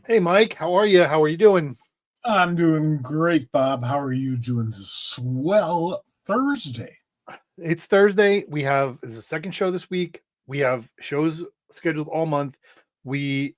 Hey, Mike, how are you? How are you doing? I'm doing great, Bob. How are you doing this swell Thursday? It's Thursday. This is the second show this week. We have shows scheduled all month. We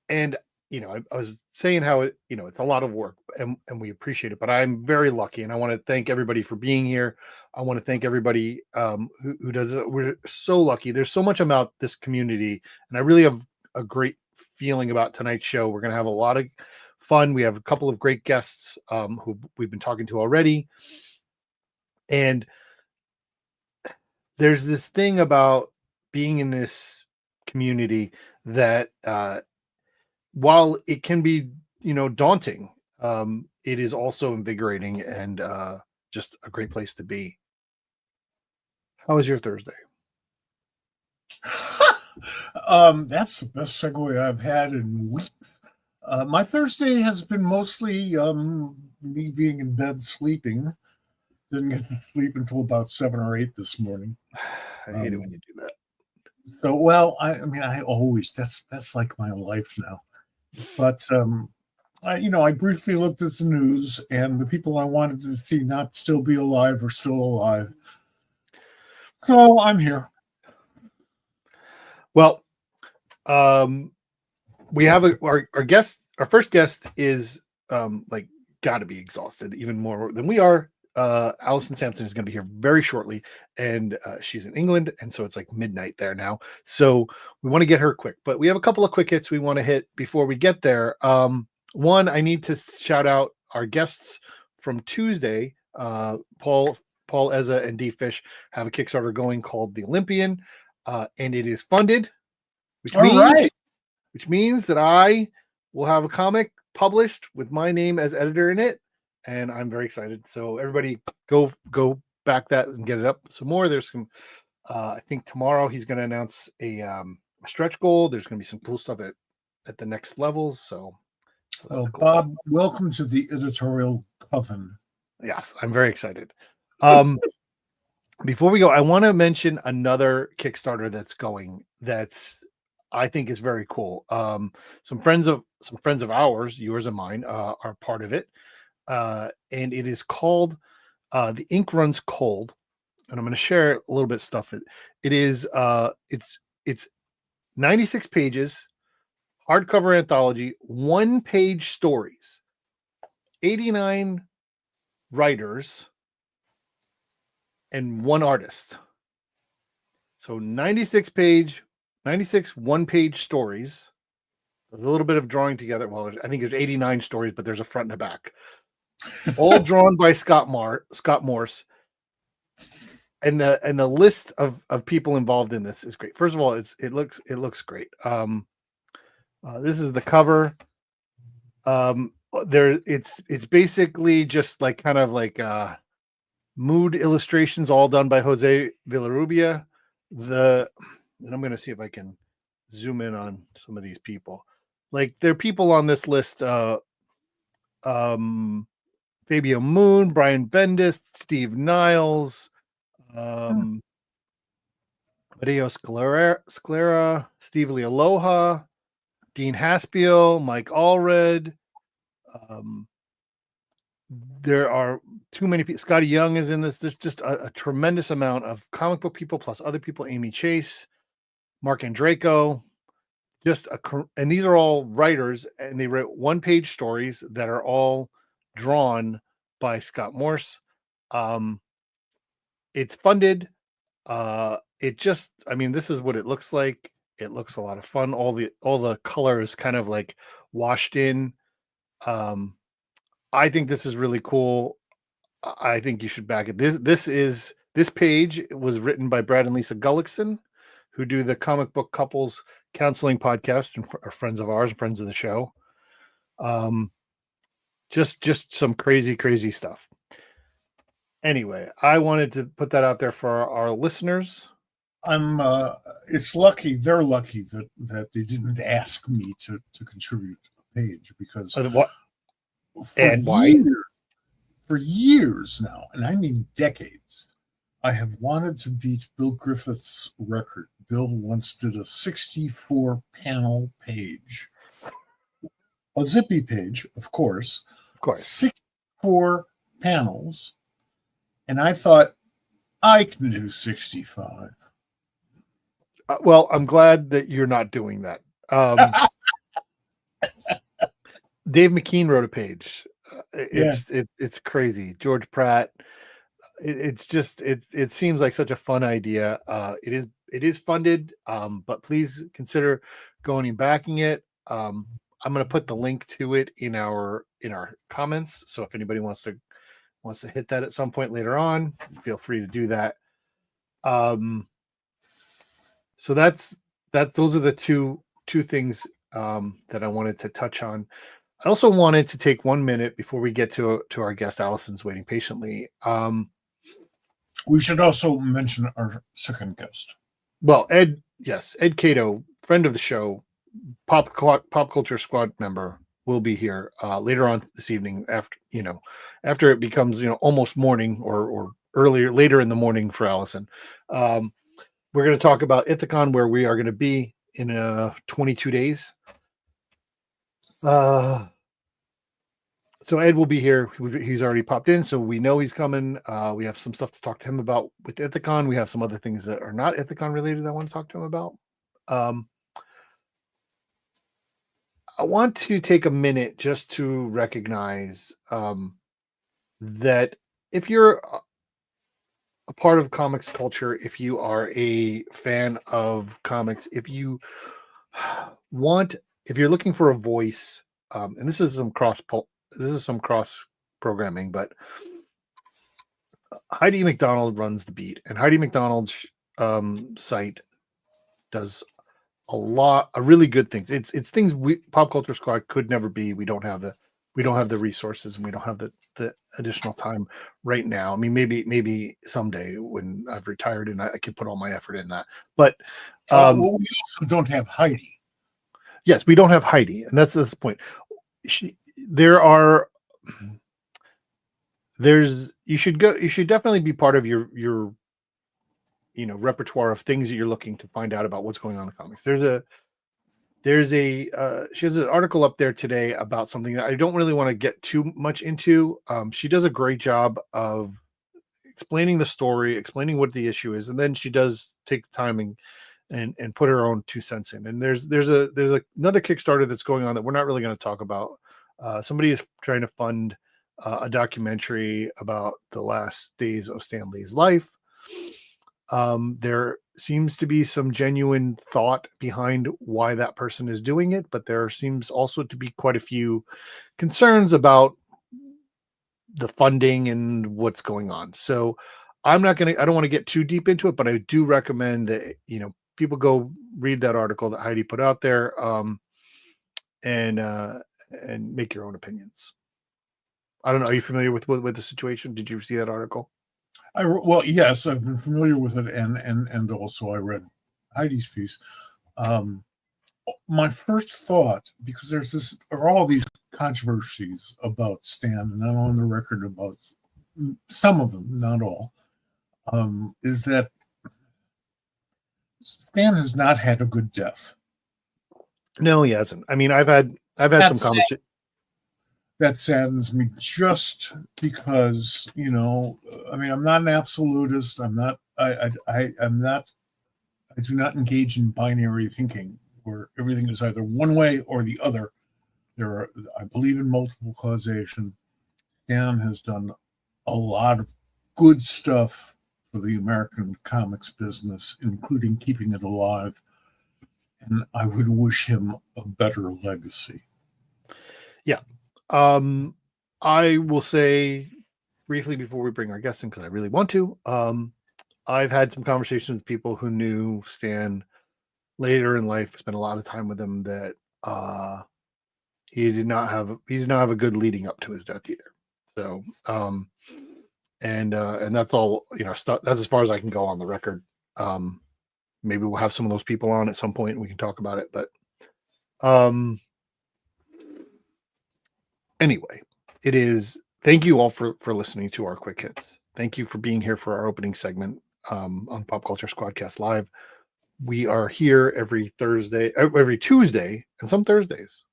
and I was saying how it's a lot of work and we appreciate it, but I'm very lucky and I want to thank everybody for being here. I want to thank everybody who does it. We're so lucky. There's so much about this community, and I really have a great feeling about tonight's show. We're going to have a lot of fun. We have a couple of great guests who we've been talking to already, and there's this thing about being in this community that while it can be daunting, it is also invigorating and just a great place to be. How was your Thursday? That's the best segue I've had in weeks. My Thursday has been mostly me being in bed sleeping. Didn't get to sleep until about 7 or 8 this morning. I hate it when you do that. So, well, I always that's like my life now. But I briefly looked at the news, and the people I wanted to see not still be alive are still alive. So I'm here. Well, we have our guest. Our first guest is like got to be exhausted even more than we are. Alison Sampson is going to be here very shortly, and she's in England, and so it's like midnight there now. So we want to get her quick, but we have a couple of quick hits we want to hit before we get there. One, I need to shout out our guests from Tuesday. Paul Eza and D Fish have a Kickstarter going called The Olympian, and it is funded, which means that I will have a comic published with my name as editor in it, and I'm very excited. So everybody go back that and get it up some more. There's some I think tomorrow he's going to announce a stretch goal. There's going to be some cool stuff at the next levels. So well, cool. Bob, welcome to the editorial coven. Yes, I'm very excited. Before we go, I want to mention another Kickstarter that's going that's I think is very cool. Some friends of ours, yours and mine, are part of it. And it is called The Ink Runs Cold. And I'm going to share a little bit of stuff. It is it's 96 pages, hardcover anthology, 1-page stories, 89 writers, and one artist. So 96 1-page stories. There's a little bit of drawing together. Well, I think there's 89 stories, but there's a front and a back. All drawn by Scott Morse. And the list of people involved in this is great. First of all, it looks great. This is the cover. It's basically just like kind of like mood illustrations, all done by Jose Villarrubia. And I'm going to see if I can zoom in on some of these people. Like there are people on this list. Fabio Moon, Brian Bendis, Steve Niles, Matteo Sclera, Steve Lealoha, Dean Haspio, Mike Allred. There are too many people. Scotty Young is in this. There's just a tremendous amount of comic book people plus other people. Amy Chase, Mark Andraco, and these are all writers, and they wrote 1-page stories that are all drawn by Scott Morse. It's funded. This is what it looks like. It looks a lot of fun. All the color is kind of like washed in. I think this is really cool. I think you should back it. This page was written by Brad and Lisa Gullickson, who do the Comic Book Couples Counseling podcast and are friends of ours, friends of the show. Just some crazy stuff. Anyway, I wanted to put that out there for our listeners. It's lucky, they're lucky that they didn't ask me to contribute a page, because for years now, and I mean decades, I have wanted to beat Bill Griffith's record. Bill once did a 64 panel page a Zippy page, of course, Of course. 64 panels, and I thought I can do 65. Well, I'm glad that you're not doing that. Dave McKean wrote a page. It's crazy. George Pratt. It seems like such a fun idea. It is funded, but please consider going and backing it. I'm going to put the link to it in our comments. So if anybody wants to hit that at some point later on, feel free to do that. So those are the two things that I wanted to touch on. I also wanted to take 1 minute before we get to our guest. Alison's waiting patiently. We should also mention our second guest. Well, Ed Catto, friend of the show, pop culture squad member, will be here later on this evening after it becomes almost morning or later in the morning for Alison. We're going to talk about Ithacon, where we are going to be in 22 days. So Ed will be here. He's already popped in, so we know he's coming. We have some stuff to talk to him about with Ithacon. We have some other things that are not Ithacon related I want to talk to him about. I want to take a minute just to recognize that if you're a part of comics culture, if you are a fan of comics, if you're looking for a voice, and this is some cross programming, but Heidi McDonald runs the beat, and Heidi McDonald's site does a really good things. It's things Pop Culture Squad could never be. We don't have the resources, and we don't have the additional time right now. I mean, maybe someday when I've retired and I can put all my effort in that. But we also don't have Heidi. Yes, we don't have Heidi, and that's the point. You should definitely be part of your repertoire of things that you're looking to find out about what's going on in the comics. She has an article up there today about something that I don't really want to get too much into. She does a great job of explaining the story, explaining what the issue is, and then she does take the time and put her own 2 cents in. And there's another Kickstarter that's going on that we're not really going to talk about. Somebody is trying to fund a documentary about the last days of Stan Lee's life. There seems to be some genuine thought behind why that person is doing it, but there seems also to be quite a few concerns about the funding and what's going on. So I don't want to get too deep into it, but I do recommend that, people go read that article that Heidi put out there, and make your own opinions. I don't know. Are you familiar with the situation? Did you see that article? Well, yes, I've been familiar with it, and also I read Heidi's piece. My first thought, because there are all these controversies about Stan, and I'm on the record about some of them, not all, is that Stan has not had a good death. No, he hasn't. I mean, I've had some conversations. That saddens me, just because, I mean, I'm not an absolutist. I'm not. I'm not. I do not engage in binary thinking where everything is either one way or the other. I believe in multiple causation. Stan has done a lot of good stuff for the American comics business, including keeping it alive. And I would wish him a better legacy. Yeah. I will say briefly before we bring our guests in, because I really want to. I've had some conversations with people who knew Stan later in life, spent a lot of time with him, that he did not have a good leading up to his death either. So and that's all, that's as far as I can go on the record. Maybe we'll have some of those people on at some point and we can talk about it, but anyway, thank you all for listening to our quick hits. Thank you for being here for our opening segment on Pop Culture SquadCast Live. We are here every Tuesday, and some Thursdays.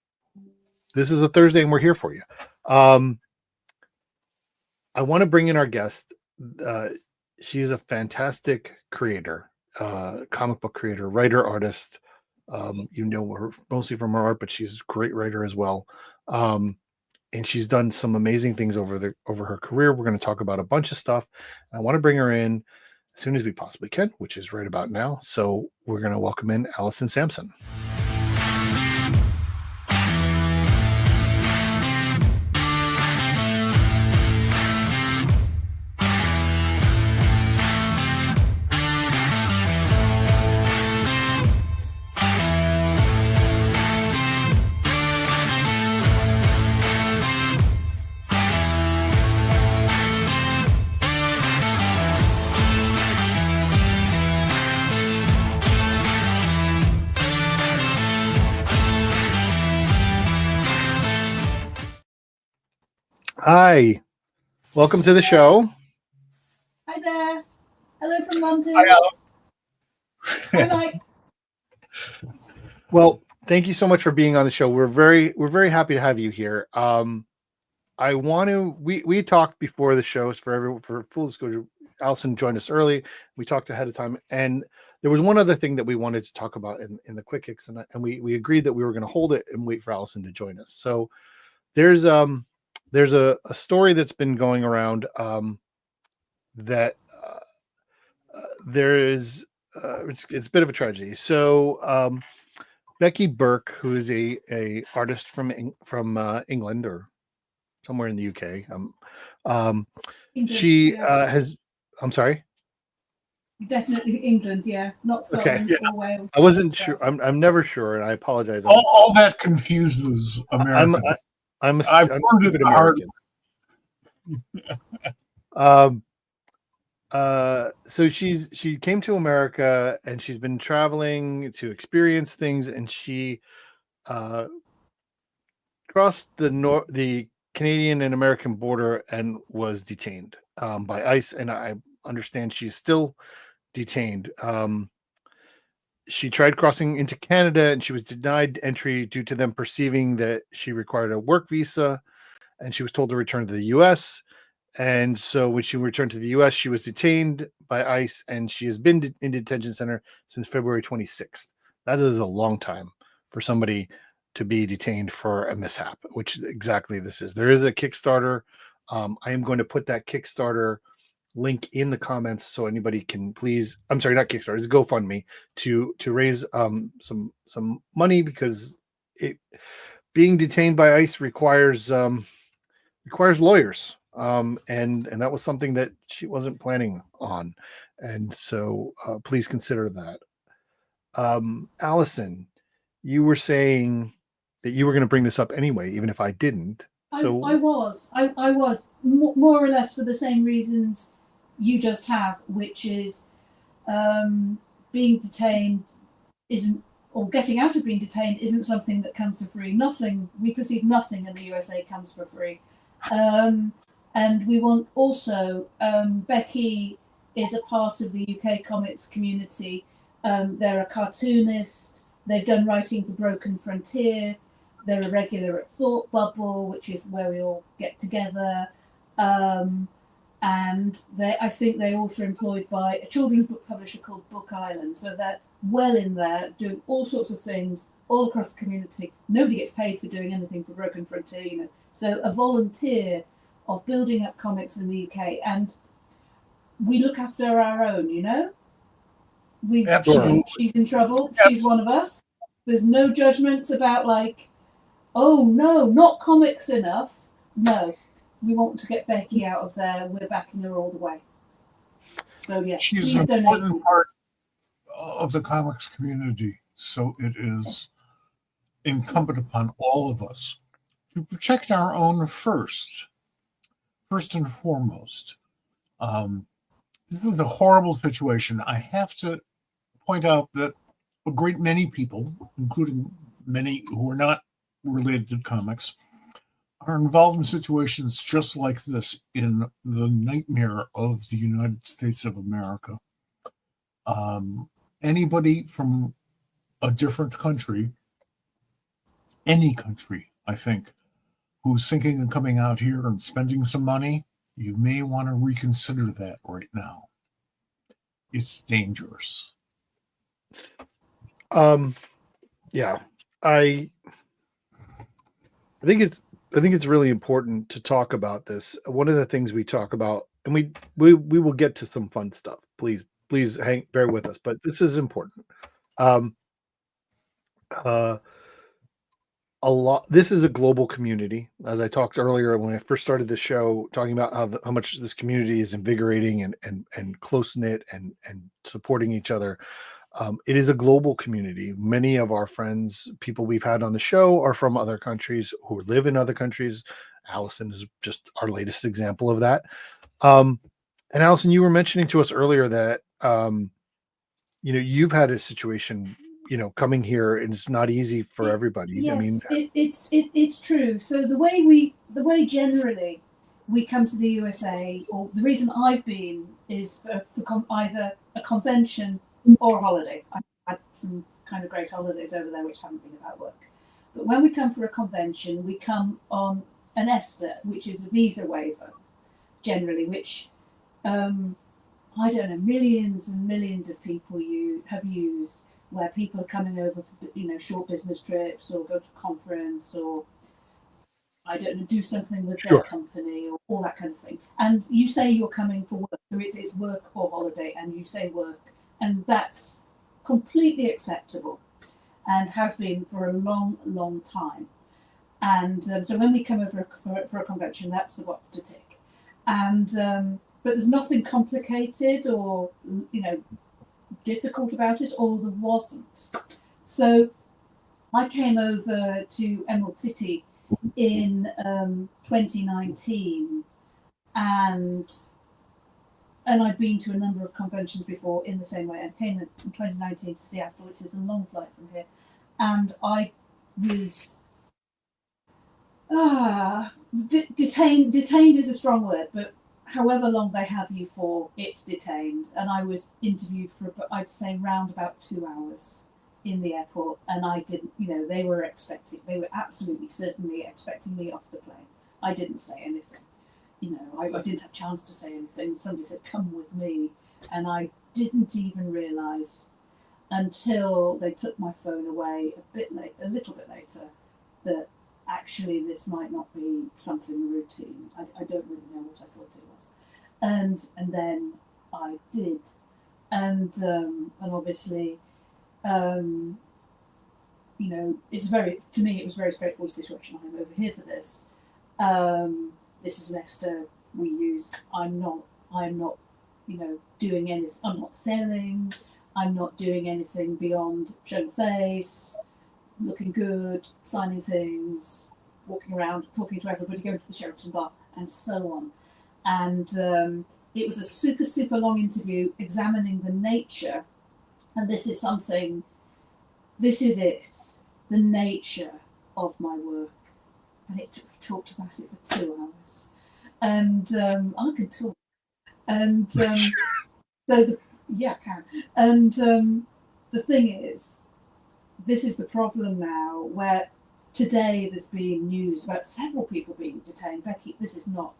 this is a Thursday and we're here for you. I want to bring in our guest. She's a fantastic creator, comic book creator, writer, artist. You know her mostly from her art, but she's a great writer as well. And she's done some amazing things over her career. We're going to talk about a bunch of stuff. I want to bring her in as soon as we possibly can, which is right about now. So we're going to welcome in Alison Sampson. Hi, welcome to the show. Hi there. Hello from London. Hi, Alice. Hi, Mike. Well, thank you so much for being on the show. We're very happy to have you here. I want to. We talked before the shows for full disclosure. Alison joined us early. We talked ahead of time, and there was one other thing that we wanted to talk about in the quick hits, and we agreed that we were going to hold it and wait for Alison to join us. So there's a story that's been going around that there is it's a bit of a tragedy. So Becky Burke, who is a artist from England or somewhere in the UK, England, she yeah. has. I'm sorry. Definitely England, yeah, not Scotland Okay. or Wales. I wasn't sure. I'm never sure, and I apologize. All that confuses Americans. I'm I've learned it stupid the hard American. So she came to America and she's been traveling to experience things, and she crossed the Canadian and American border and was detained by ICE, and I understand she's still detained. She tried crossing into Canada and she was denied entry due to them perceiving that she required a work visa, and she was told to return to the US. And so when she returned to the US, she was detained by ICE, and she has been in detention center since February 26th. That is a long time for somebody to be detained for a mishap, which exactly this is. There is a Kickstarter. I am going to put that Kickstarter link in the comments so anybody can please. I'm sorry, not Kickstarter. It's a GoFundMe to raise some money, because being detained by ICE requires lawyers. And that was something that she wasn't planning on, and so please consider that. Alison, you were saying that you were going to bring this up anyway, even if I didn't. So I was more or less for the same reasons you just have, which is being detained isn't, or getting out of being detained isn't something that comes for free. We perceive nothing in the USA comes for free. And we want also, Becky is a part of the UK comics community. They're a cartoonist. They've done writing for Broken Frontier. They're a regular at Thought Bubble, which is where we all get together. And I think they're also employed by a children's book publisher called Book Island. So they're well in there doing all sorts of things all across the community. Nobody gets paid for doing anything for Broken Frontier, you know. So a volunteer of building up comics in the UK, and we look after our own, you know. Absolutely. She's in trouble. She's one of us. There's no judgments about like, oh no, not comics enough. No, we want to get Becky out of there. We're backing her all the way. So yeah, she's an important part of the comics community. So it is incumbent upon all of us to protect our own first and foremost. This was a horrible situation. I have to point out that a great many people, including many who are not related to comics, are involved in situations just like this in the nightmare of the United States of America. Anybody from a different country, any country, I think, who's thinking of coming out here and spending some money, you may want to reconsider that right now. It's dangerous. Yeah, I think it's really important to talk about this. One of the things we talk about, and we will get to some fun stuff. Please bear with us, but this is important. Um, uh, this is a global community, as I talked earlier when I first started the show, talking about how much this community is invigorating and close knit and supporting each other. It is a global community. Many of our friends, people we've had on the show, are from other countries who live in other countries. Allison is just our latest example of that. And Allison, you were mentioning to us earlier that you've had a situation, coming here, and it's not easy for everybody. Yes, it's true. So the way generally we come to the USA, or the reason I've been, is for either a convention or a holiday. I had some kind of great holidays over there which haven't been about work. But when we come for a convention, we come on an ESTA, which is a visa waiver, generally, which I don't know, millions and millions of people have used, where people are coming over for short business trips or go to a conference or I don't know, do something with their company or all that kind of thing. And you say you're coming for work, so it's work or holiday, and you say work, and that's completely acceptable and has been for a long, long time. And so when we come over for a convention, that's the box to tick. And but there's nothing complicated or difficult about it, or there wasn't. So I came over to Emerald City in 2019, and I'd been to a number of conventions before in the same way. I came in 2019 to Seattle, which is a long flight from here, and I was detained. Detained is a strong word, but however long they have you for, it's detained. And I was interviewed for, I'd say, round about 2 hours in the airport, and I didn't, they were absolutely certainly expecting me off the plane. I didn't say anything. I didn't have a chance to say anything. Somebody said, "Come with me," and I didn't even realise until they took my phone away a little bit later, that actually this might not be something routine. I don't really know what I thought it was. And then I did. And obviously, to me, it was a very straightforward situation. I'm over here for this. This is an ESTA we use. I'm not, doing anything. I'm not selling. I'm not doing anything beyond showing face, looking good, signing things, walking around, talking to everybody, going to the Sheraton bar, and so on. And it was a super, super long interview examining the nature, and this is the nature of my work. And we talked about it for 2 hours. And I can talk. And I can. And the thing is, this is the problem now, where today there's been news about several people being detained. Becky, this is not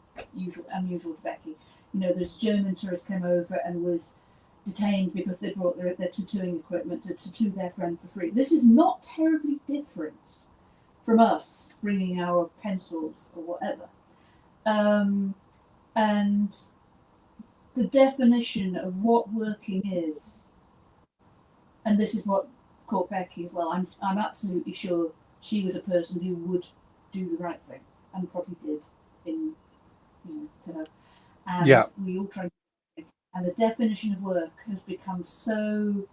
unusual to Becky. There's German tourist came over and was detained because they brought their tattooing equipment to tattoo their friend for free. This is not terribly different from us bringing our pencils or whatever. And the definition of what working is, and this is what caught Becky as well. I'm absolutely sure she was a person who would do the right thing, and probably did to her. And we all try. And the definition of work has become so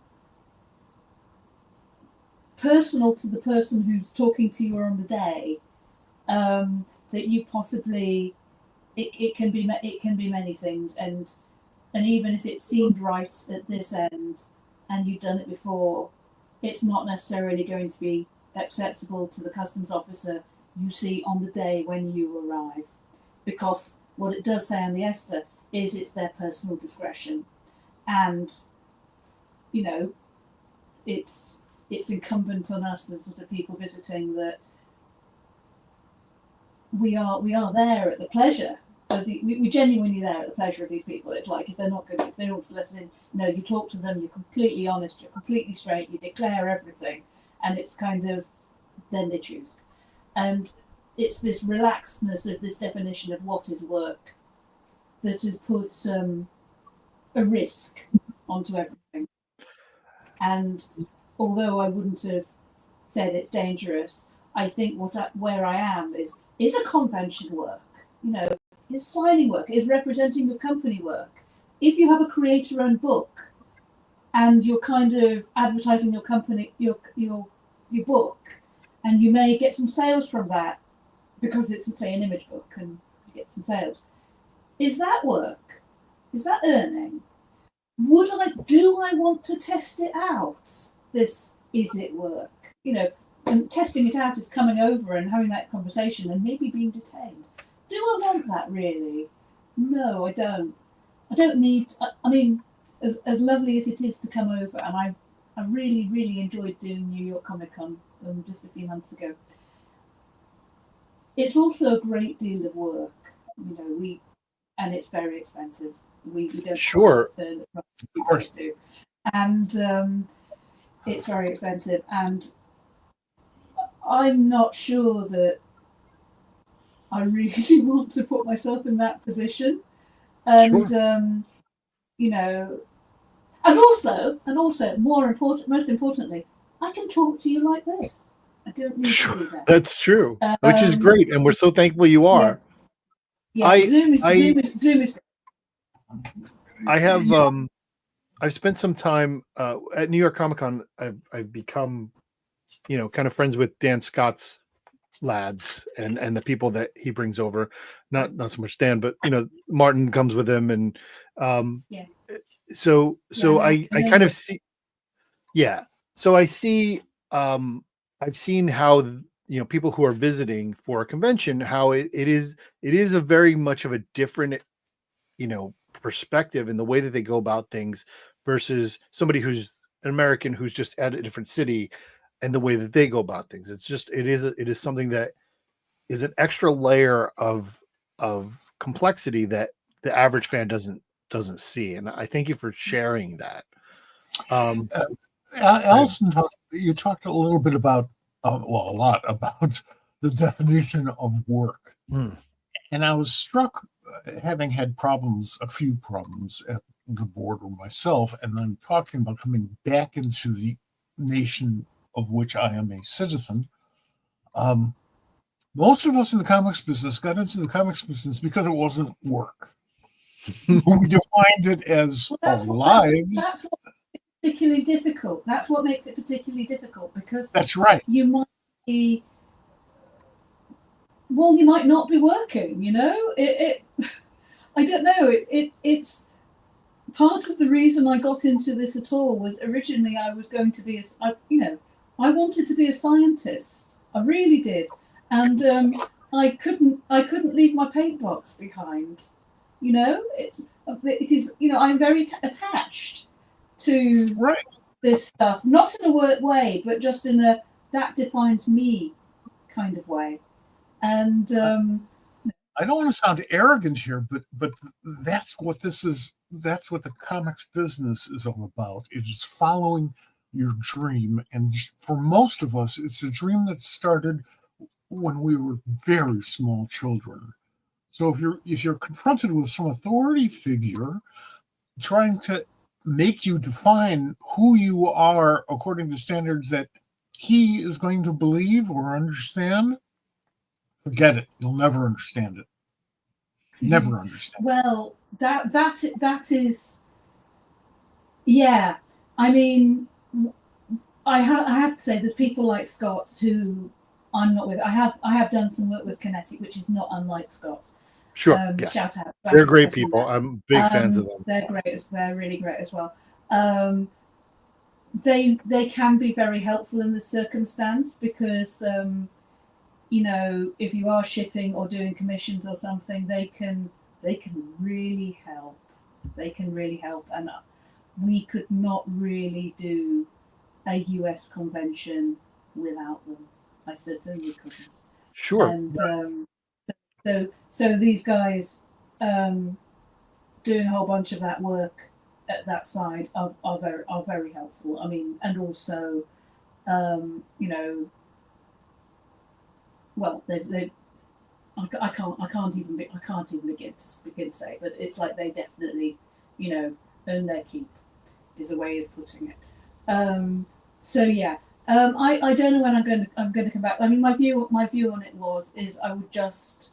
personal to the person who's talking to you on the day, that you possibly it can be many things, and even if it seemed right at this end and you've done it before, it's not necessarily going to be acceptable to the customs officer you see on the day when you arrive, because what it does say on the ESTA is it's their personal discretion, and it's incumbent on us as sort of people visiting that we are there at the pleasure. We genuinely there at the pleasure of these people. It's like if they're not good, if they don't listen, you talk to them, you're completely honest, you're completely straight, you declare everything, and it's kind of then they choose. And it's this relaxedness of this definition of what is work that has put a risk onto everything. And although I wouldn't have said it's dangerous, I think where I am is a convention work, is signing work, is representing your company work. If you have a creator-owned book and you're kind of advertising your company, your book, and you may get some sales from that because it's, say, an image book and you get some sales. Is that work? Is that earning? Do I want to test it out? Is it work? And testing it out is coming over and having that conversation and maybe being detained. Do I want that really? No, I don't. I don't need. I mean, as lovely as it is to come over, and I really, really enjoyed doing New York Comic Con just a few months ago. It's also a great deal of work, and it's very expensive. We don't sure, of course do, and it's very expensive, and I'm not sure that I really want to put myself in that position, and sure. And also, most importantly, I can talk to you like this. I don't need to do that. That's true, which is great, and we're so thankful you are. Yeah. Zoom is. I have I've spent some time at New York Comic Con. I've become, kind of friends with Dan Scott's lads and the people that he brings over. Not so much Dan, but Martin comes with him, and So I kind of see, So I see, I've seen how people who are visiting for a convention, how it is a very much of a different perspective in the way that they go about things versus somebody who's an American who's just at a different city and the way that they go about things. It is something that is an extra layer of complexity that the average fan doesn't see, and I thank you for sharing that. Alison, you talked a little bit about, a lot about the definition of work, and I was struck, having had a few problems at the border myself, and I'm talking about coming back into the nation of which I am a citizen. Most of us in the comics business got into the comics business because it wasn't work. We defined it as our lives. That's what makes it particularly difficult. That's what makes it particularly difficult, because that's right. You might be. Well, you might not be working. I don't know. It's part of the reason I got into this at all was originally I was going to be I wanted to be a scientist. I really did, and I couldn't leave my paint box behind. It is. I'm very attached to this stuff, not in a work way, but just in a that defines me kind of way. And I don't want to sound arrogant here, but that's what this is. That's what the comics business is all about. It is following your dream, and for most of us, it's a dream that started when we were very small children. So if you're confronted with some authority figure trying to make you define who you are according to standards that he is going to believe or understand, forget it. You'll never understand it. Never understand. Well, that is, yeah. I mean, I have to say, there's people like Scott who I'm not with. I have done some work with Kinetic, which is not unlike Scott. Sure. Shout out. They're great people. I'm big fans of them. They're great. They're really great as well. They can be very helpful in this circumstance because if you are shipping or doing commissions or something, they can really help. They can really help, and we could not really do a US convention without them. I certainly couldn't. Sure. And So these guys doing a whole bunch of that work at that side are very helpful. I mean, and also, well, they I can't even begin to say, but it's like they definitely, earn their keep, is a way of putting it. So yeah, I don't know when I'm going to come back. I mean, my view on it is I would just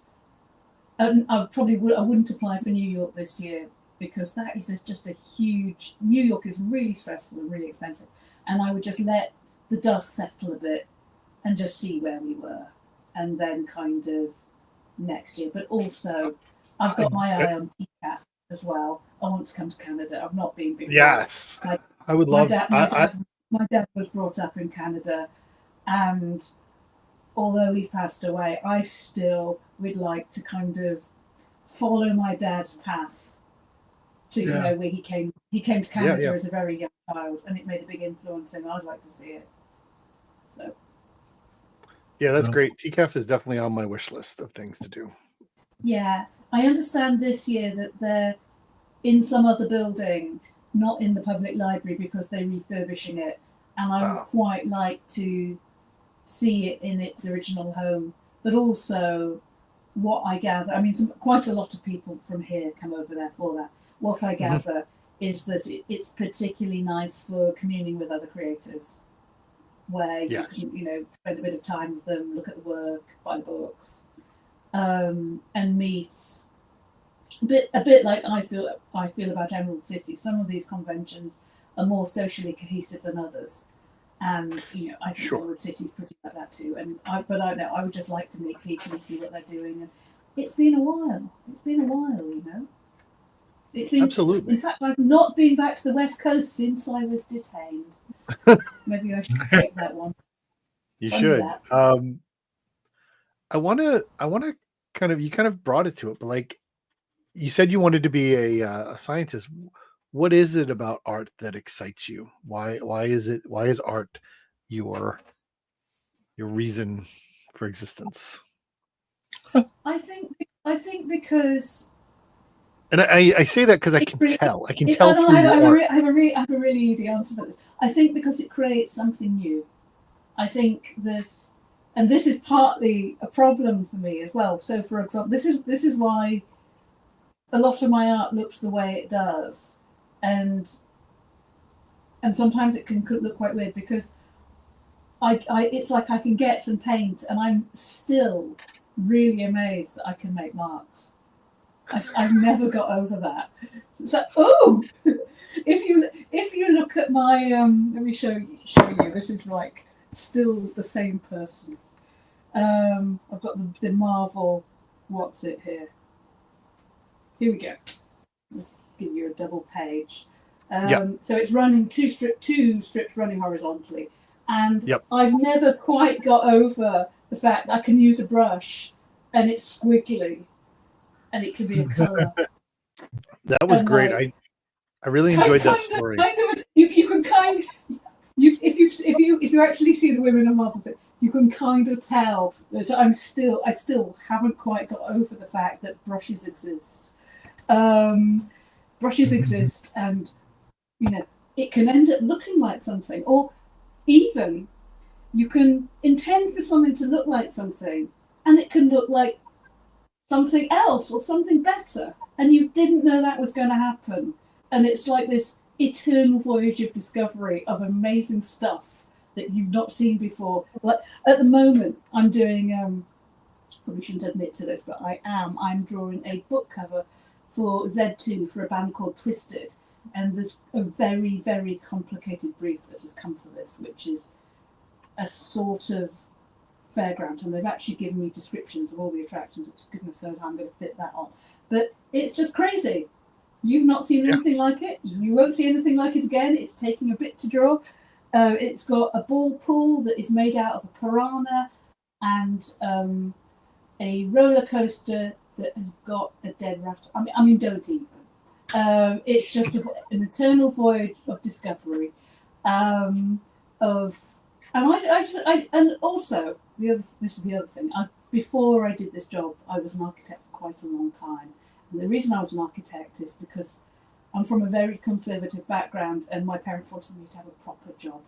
I wouldn't apply for New York this year, because that is just a huge. New York is really stressful and really expensive, and I would just let the dust settle a bit and just see where we were, and then kind of next year. But also, I've got my eye on TCAF as well. I want to come to Canada. I've not been before. Yes, I would love. My dad was brought up in Canada, and although he's passed away, I still would like to kind of follow my dad's path to where he came. He came to Canada as a very young child, and it made a big influence on him. I'd like to see it. So. Yeah, that's great. TCAF is definitely on my wish list of things to do. Yeah, I understand this year that they're in some other building, not in the public library, because they're refurbishing it, and I would quite like to see it in its original home. But also, what I gather, I mean, quite a lot of people from here come over there for that. What I gather is that it's particularly nice for communing with other creators, where you can, spend a bit of time with them, look at the work, buy the books, and meet. A bit like I feel about Emerald City. Some of these conventions are more socially cohesive than others, and I think Emerald City is pretty like that too. But I know I would just like to meet people and see what they're doing. And it's been a while. It's been a while, It's been absolutely. In fact, I've not been back to the West Coast since I was detained. Maybe I should take that one. You should. I want to kind of, you kind of brought it to it, but like you said, you wanted to be a scientist. What is it about art that excites you? Why is art your reason for existence? I think because. And I say that because I can tell. I can tell through your art. I have a really easy answer for this. I think because it creates something new. I think that, and this is partly a problem for me as well. So, for example, this is why a lot of my art looks the way it does, and sometimes it can look quite weird, because it's like I can get some paint and I'm still really amazed that I can make marks. I've never got over that. It's like, if you look at my let me show you. This is like still the same person. I've got the Marvel. What's it here? Here we go. Let's give you a double page. So it's running two strips running horizontally, and I've never quite got over the fact that I can use a brush and it's squiggly. And it can be a colour. That was great. Like, I really enjoyed that story. If you actually see the Women of Marvel thing, you can kind of tell that I still haven't quite got over the fact that brushes exist. Brushes exist, and it can end up looking like something, or even you can intend for something to look like something, and it can look like something else or something better, and you didn't know that was going to happen. And it's like this eternal voyage of discovery of amazing stuff that you've not seen before. Like at the moment, I'm doing probably shouldn't admit to this, but I'm drawing a book cover for Z2 for a band called Twisted, and there's a very, very complicated brief that has come for this, which is a sort of fairground, and they've actually given me descriptions of all the attractions. Goodness knows how I'm going to fit that on, but it's just crazy. You've not seen anything like it. You won't see anything like it again. It's taking a bit to draw. It's got a ball pool that is made out of a piranha, and a roller coaster that has got a dead rat. I mean, don't even. It's just an eternal voyage of discovery. And also this is the other thing. Before I did this job, I was an architect for quite a long time. And the reason I was an architect is because I'm from a very conservative background, and my parents wanted me to have a proper job.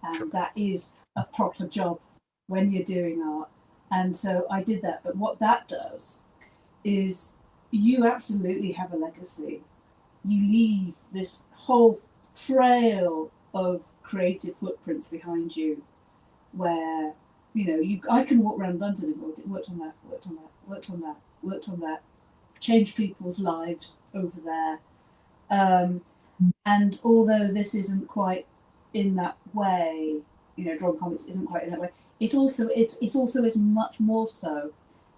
And that is a proper job when you're doing art. And so I did that. But what that does is you absolutely have a legacy. You leave this whole trail of creative footprints behind you where, I can walk around London and go, worked on that, change people's lives over there. And although this isn't quite in that way, Drawn Comics isn't quite in that way, it also is much more so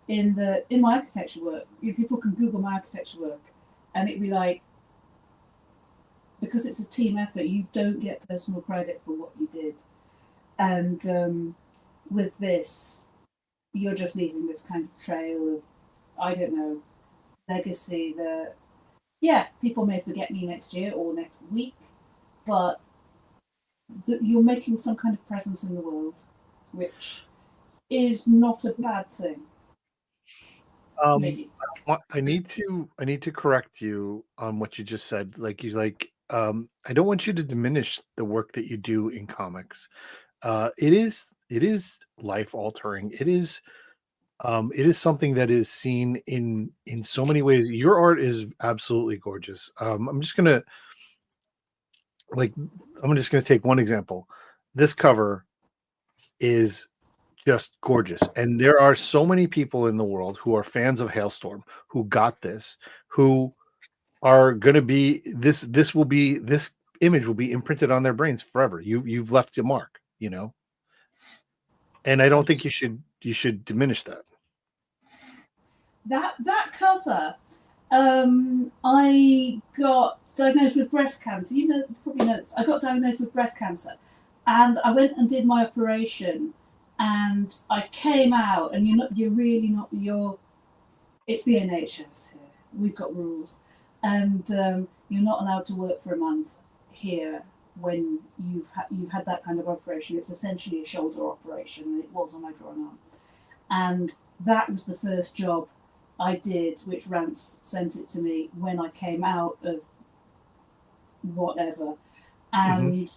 in my architecture work. People can Google my architecture work and it'd be like, because it's a team effort, you don't get personal credit for what you did. And with this, you're just leaving this kind of trail of, I don't know, legacy that, people may forget me next year or next week, but you're making some kind of presence in the world, which is not a bad thing. I need to correct you on what you just said. I don't want you to diminish the work that you do in comics. It is life altering. It is something that is seen in so many ways. Your art is absolutely gorgeous. I'm just gonna take one example. This cover is just gorgeous, and there are so many people in the world who are fans of Hailstorm who got this, who are going to be this image will be imprinted on their brains forever. You've left your mark, and I don't think you should diminish that. That cover, I got diagnosed with breast cancer. You probably know this. I got diagnosed with breast cancer, and I went and did my operation, and I came out, and it's the NHS here. We've got rules, and you're not allowed to work for a month here when you've had that kind of operation. It's essentially a shoulder operation, and it was on my drawn arm. And that was the first job I did, which Rance sent it to me when I came out of whatever. And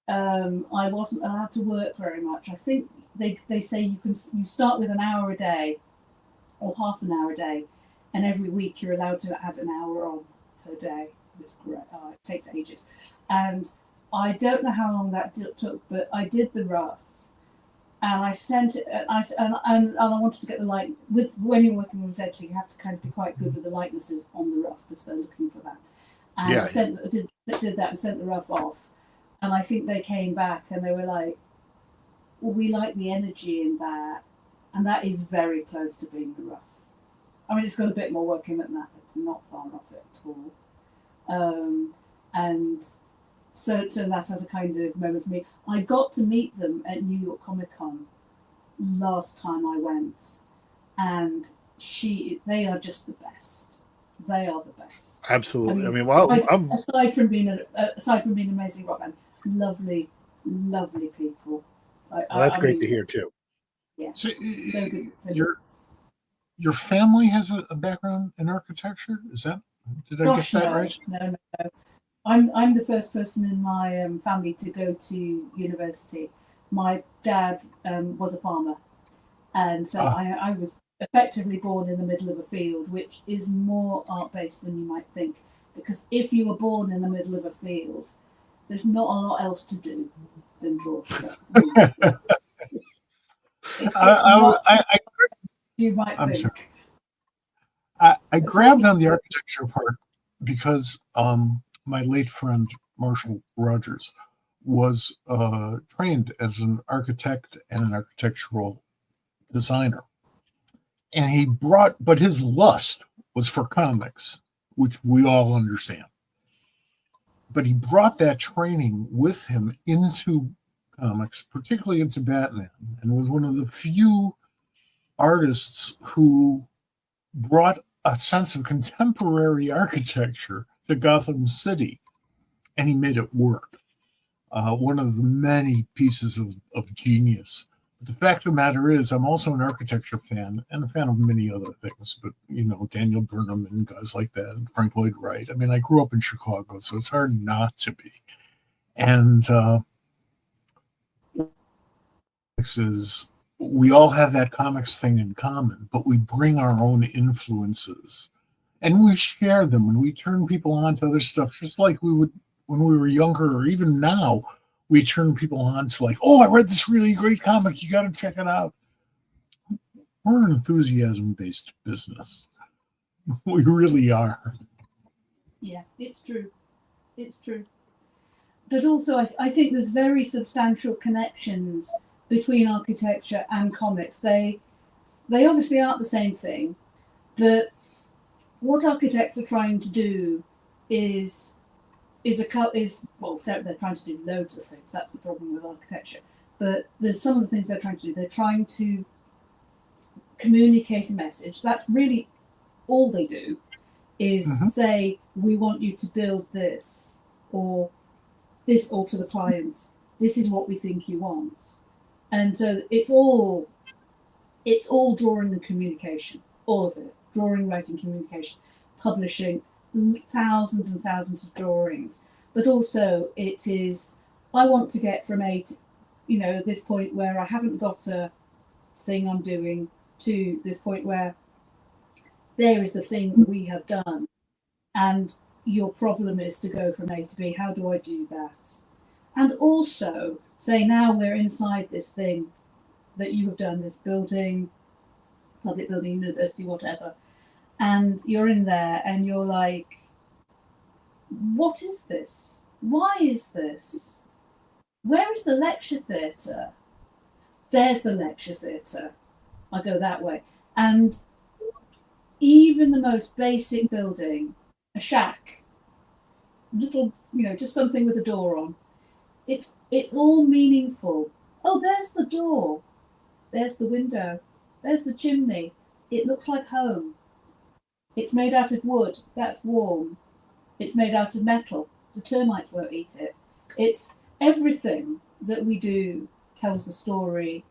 I wasn't allowed to work very much. I think they say you start with an hour a day or half an hour a day, and every week you're allowed to add an hour on per day. It's great. It takes ages. And I don't know how long that took, but I did the rough, and I sent it. And I wanted to get the light when you're working with ZT, you have to kind of be quite good with the likenesses on the rough because they're looking for that. And I did that and sent the rough off, and I think they came back and they were like, "Well, we like the energy in that, and that is very close to being the rough. I mean, it's got a bit more work in it than that. It's not far off it at all." And so that has a kind of moment for me. I got to meet them at New York Comic Con last time I went, and they are just the best. They are the best. Absolutely. Aside from being an amazing rock band, lovely people. That's great to hear too. Yeah. So, good. your family has a background in architecture? Did I get that right? No. I'm the first person in my family to go to university. My dad was a farmer, and so I was effectively born in the middle of a field, which is more art-based than you might think. Because if you were born in the middle of a field, there's not a lot else to do than draw stuff. You might think. Sorry. I grabbed on the architecture part because my late friend Marshall Rogers was trained as an architect and an architectural designer. And but his lust was for comics, which we all understand. But he brought that training with him into comics, particularly into Batman, and was one of the few artists who brought a sense of contemporary architecture to Gotham City, and he made it work. One of the many pieces of genius The fact of the matter is, I'm also an architecture fan and a fan of many other things, but, Daniel Burnham and guys like that, and Frank Lloyd Wright. I mean, I grew up in Chicago, so it's hard not to be. And is we all have that comics thing in common, but we bring our own influences and we share them and we turn people on to other stuff, just like we would when we were younger, or even now. We turn people on to like, oh, I read this really great comic. You got to check it out. We're an enthusiasm-based business. We really are. Yeah, it's true. It's true. But also, I think there's very substantial connections between architecture and comics. They obviously aren't the same thing, but what architects are trying to do is well, they're trying to do loads of things. That's the problem with architecture. But there's some of the things they're trying to do. They're trying to communicate a message. That's really all they do, is say, we want you to build this, or to the clients. This is what we think you want. And so it's all drawing and communication, all of it. Drawing, writing, communication, publishing, thousands and thousands of drawings, but also it is, I want to get from A to, this point where I haven't got a thing I'm doing, to this point where there is the thing we have done, and your problem is to go from A to B. How do I do that? And also say, now we're inside this thing that you have done, this building, public building, university, whatever. And you're in there and you're like, what is this? Why is this? Where is the lecture theatre? There's the lecture theatre. I go that way. And even the most basic building, a shack, little, just something with a door on, it's all meaningful. Oh, there's the door. There's the window. There's the chimney. It looks like home. It's made out of wood. That's warm. It's made out of metal. The termites won't eat it. It's everything that we do tells a story,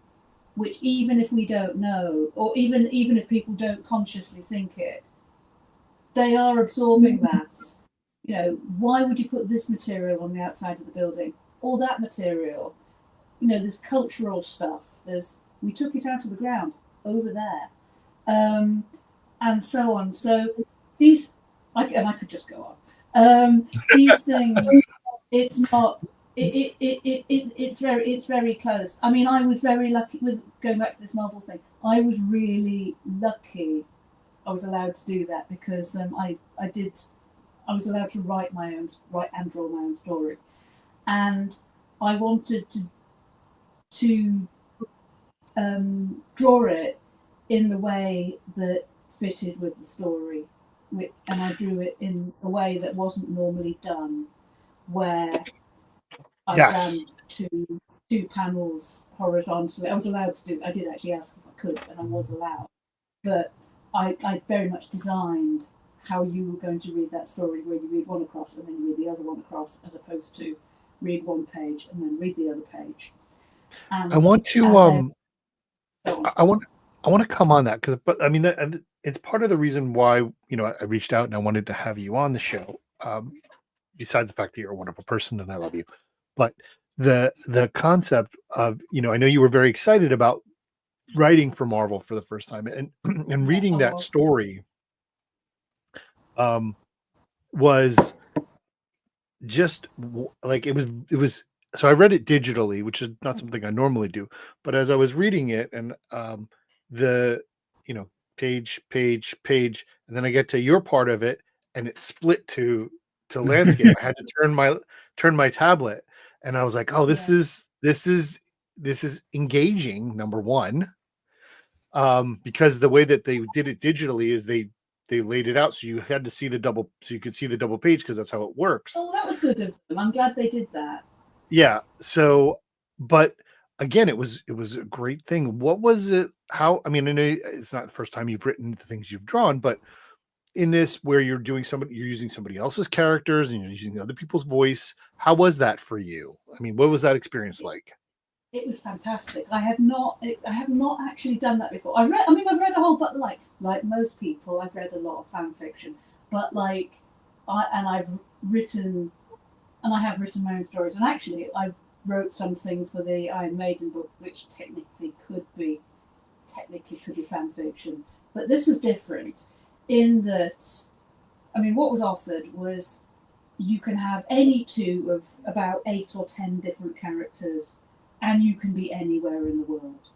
which even if we don't know, or even if people don't consciously think it, they are absorbing that. Why would you put this material on the outside of the building, or that material? There's cultural stuff. We took it out of the ground over there. And so on. So these, I could just go on. These things, it's not. It's very close. I mean, I was very lucky with going back to this Marvel thing. I was really lucky. I was allowed to do that because I was allowed to write and draw my own story, and I wanted to draw it in the way that fitted with the story, and I drew it in a way that wasn't normally done, where I ran two panels horizontally. I was allowed to do. I did actually ask if I could, and I was allowed. But I very much designed how you were going to read that story, where you read one across and then you read the other one across, as opposed to read one page and then read the other page. And I want to I want to come on that, but I mean, it's part of the reason why I reached out and I wanted to have you on the show. Besides the fact that you're a wonderful person and I love you, but the concept of I know you were very excited about writing for Marvel for the first time, and reading that story was just like it was. So I read it digitally, which is not something I normally do. But as I was reading it, and the page, and then I get to your part of it, and it split to landscape. I had to turn my tablet, and I was like, oh, this is engaging. Number one, because the way that they did it digitally is they laid it out so you had to see so you could see the double page, because that's how it works. Oh, that was good of them. I'm glad they did that. Yeah. So, but again, it was a great thing. What was it? How? I mean, I know it's not the first time you've written the things you've drawn, but in this, where you're using somebody else's characters and you're using other people's voice. How was that for you? I mean, what was that experience like? It was fantastic. I have not actually done that before. I've read a whole, but like most people, I've read a lot of fan fiction. But I've written, and I have written my own stories. And actually, I wrote something for the Iron Maiden book, which technically could be fan fiction. But this was different in that, I mean, what was offered was you can have any two of about 8 or 10 different characters, and you can be anywhere in the world.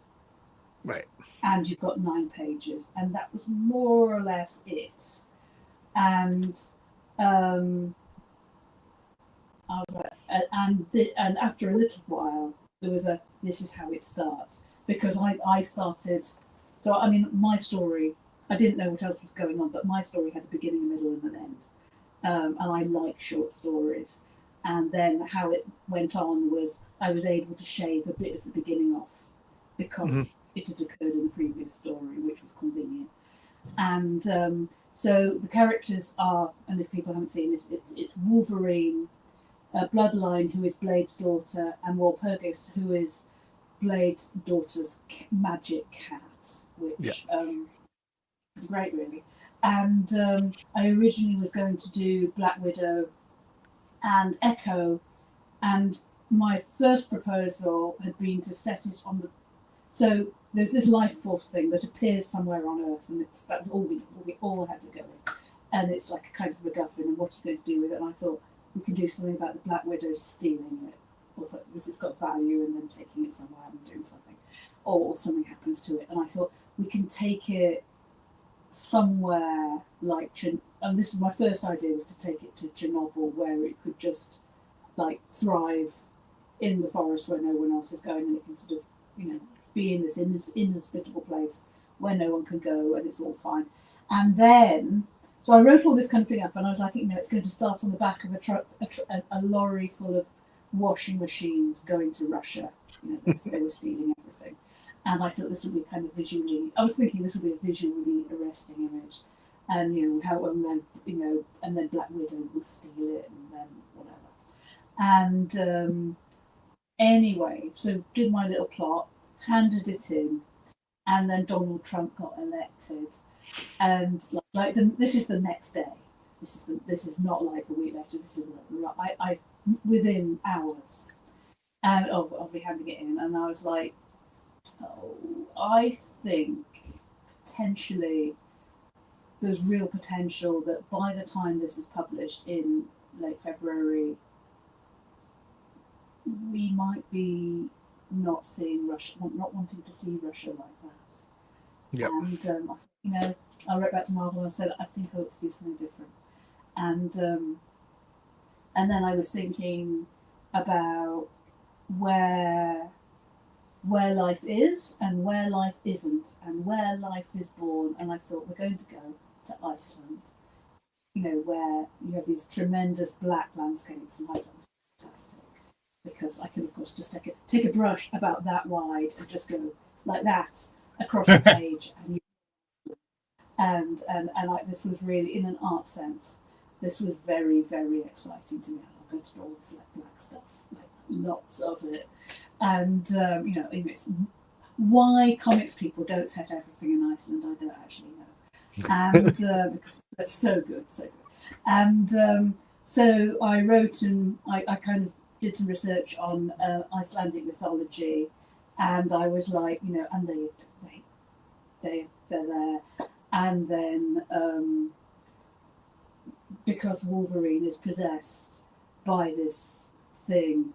Right. And you've got 9 pages, and that was more or less it. And I was like, and after a little while, there was this is how it starts, because I started. So I mean, my story, I didn't know what else was going on, but my story had a beginning, a middle, and an end. And I like short stories. And then how it went on was I was able to shave a bit of the beginning off because it had occurred in the previous story, which was convenient. And so the characters are, and if people haven't seen it, it's Wolverine, Bloodline, who is Blade's daughter, and Walpurgis, who is Blade's daughter's magic cat, which is great, really. And I originally was going to do Black Widow and Echo, and my first proposal had been to set it on the. So there's this life force thing that appears somewhere on Earth, and that was all we all had to go with, and it's like a kind of MacGuffin, and what are you going to do with it? And I thought we can do something about the Black Widow stealing it, also because it's got value, and then taking it somewhere and doing something, or something happens to it. And I thought we can take it somewhere like, and this was my first idea, was to take it to Chernobyl, where it could just like thrive in the forest where no one else is going, and it can sort of, be in this inhospitable place where no one can go, and it's all fine. And then, so I wrote all this kind of thing up, and I was like, it's going to start on the back of a truck, a lorry full of washing machines going to Russia, because they were stealing everything. And I thought this would be kind of I was thinking this would be a visually arresting image. And, and then Black Widow will steal it, and then whatever. And anyway, so did my little plot, handed it in, and then Donald Trump got elected. And this is the next day. This is not like a week later. This is I within hours and of me handing it in, and I was like, I think potentially there's real potential that by the time this is published in late February, we might be not seeing Russia, not wanting to see Russia like that. Yep. And I wrote back to Marvel and said I think I ought to do something different. And then I was thinking about where life is and where life isn't, and where life is born. And I thought, we're going to go to Iceland, where you have these tremendous black landscapes, and I thought it was fantastic, because I can, of course, just take a brush about that wide and just go like that across the page, and this was really, in an art sense, this was very, very exciting to me. I'm going to draw all this black stuff, lots of it. And it's why comics people don't set everything in Iceland, I don't actually know. And because it's so good. And so I wrote, and I kind of did some research on Icelandic mythology, and I was like, and they're there. And then because Wolverine is possessed by this thing,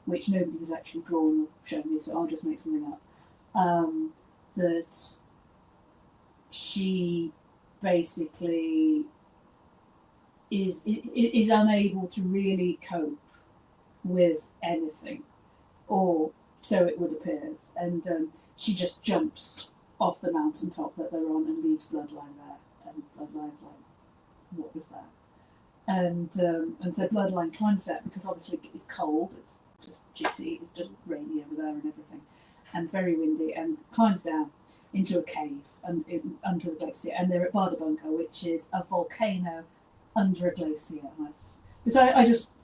which nobody has actually drawn or shown me, so I'll just make something up, that she basically is unable to really cope with anything, or so it would appear, and she just jumps off the mountaintop that they're on and leaves Bloodline there, and Bloodline's like, what was that? And so Bloodline climbs down, because obviously it's cold, it's just jitty, it's just rainy over there and everything, and very windy, and climbs down into a cave and under the glacier, and they're at Bardabunker, which is a volcano under a glacier. And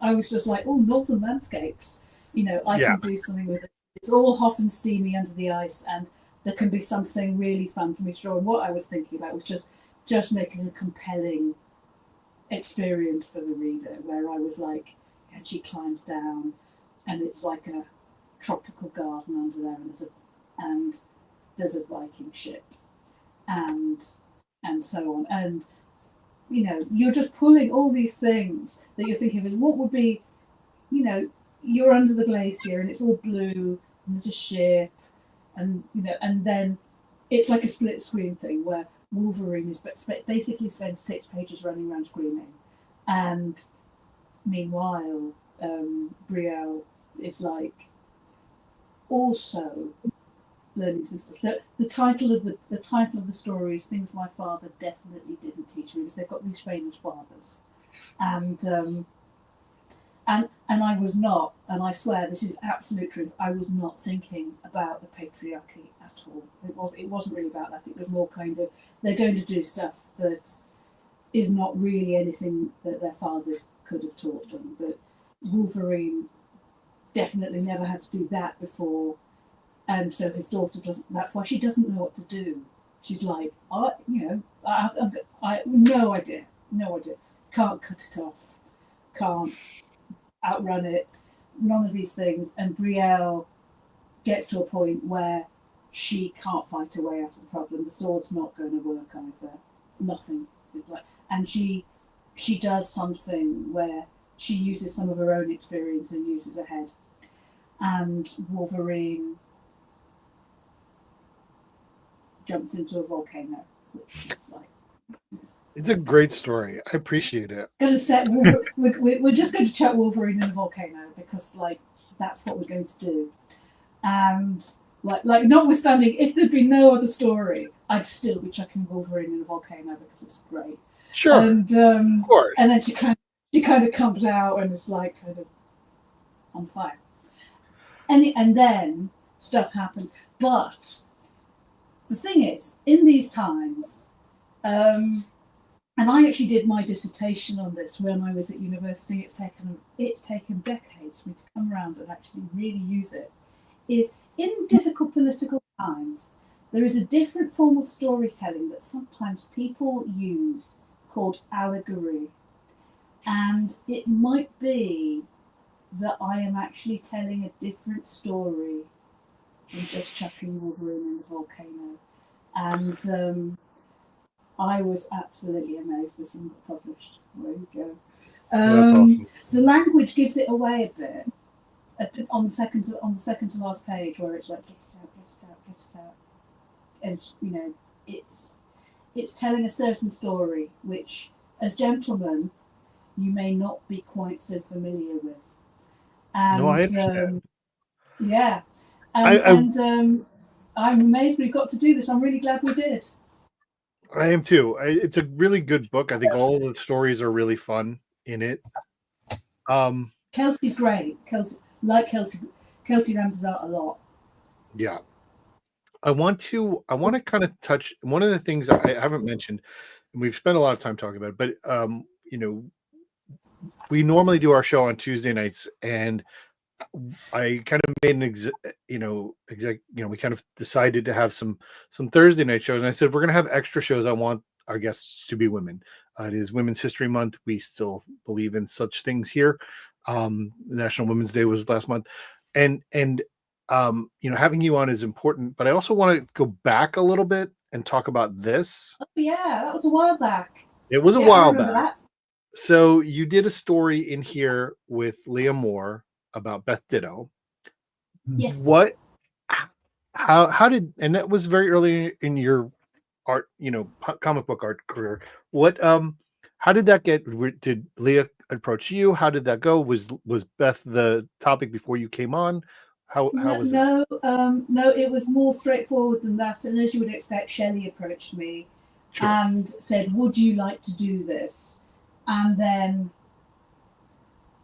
I was just like, oh, northern landscapes, I can do something with it it's all hot and steamy under the ice, and there can be something really fun for me to draw. And what I was thinking about was just making a compelling experience for the reader, where I was like, and she climbs down, and it's like a tropical garden under there, and there's a Viking ship, and so on, and you're just pulling all these things that you're thinking of as what would be, you're under the glacier and it's all blue and there's a ship, and and then it's like a split screen thing where Wolverine is basically spends 6 pages running around screaming, and meanwhile Brielle is like also learning some stuff. So the title of the story is Things My Father Definitely Didn't Teach Me, because they've got these famous fathers, and I was not, and I swear this is absolute truth, I was not thinking about the patriarchy at all. It wasn't really about that. It was more kind of, they're going to do stuff that is not really anything that their fathers could have taught them. That Wolverine definitely never had to do that before, and so his daughter doesn't. That's why she doesn't know what to do. She's like, I no idea, can't cut it off, can't outrun it, none of these things. And Brielle gets to a point where she can't fight her way out of the problem. The sword's not going to work either. Nothing. And she does something where she uses some of her own experience and uses her head. And Wolverine jumps into a volcano, which is like, it's a great story. I appreciate it. We're just going to chuck Wolverine in a volcano because, like, that's what we're going to do. And like notwithstanding, if there'd been no other story, I'd still be chucking Wolverine in a volcano because it's great. Sure, and of course. And then she kind of comes out and is like kind of on fire. And then stuff happens. But the thing is, in these times, and I actually did my dissertation on this when I was at university. It's taken decades for me to come around and actually really use it. Is in difficult political times, there is a different form of storytelling that sometimes people use called allegory. And it might be that I am actually telling a different story than just chucking Wolverine in the volcano. And I was absolutely amazed this one got published. There you go. That's awesome. The language gives it away a bit on the second to last page, where it's like, get it out, and it's telling a certain story which, as gentlemen, you may not be quite so familiar with. And, no, I understand. Yeah, and I'm amazed we got to do this. I'm really glad we did. I am too. It's a really good book. I think all the stories are really fun in it. Kelsey's great. Kelsey ramses out a lot. Yeah. I want to kind of touch one of the things I haven't mentioned, and we've spent a lot of time talking about it, but we normally do our show on Tuesday nights, and I kind of made we kind of decided to have some Thursday night shows, and I said, we're going to have extra shows. I want our guests to be women. It is Women's History Month. We still believe in such things here. National Women's Day was last month, and having you on is important, but I also want to go back a little bit and talk about this. Oh, yeah, that was a while back. It was a while back. That. So you did a story in here with Leah Moore about Beth Ditto. Yes. How did, and that was very early in your art, comic book art career. How did that get? Did Leah approach you? How did that go? Was Beth the topic before you came on? How was it? No, it was more straightforward than that. And as you would expect, Shelley approached me and said, "Would you like to do this?" And then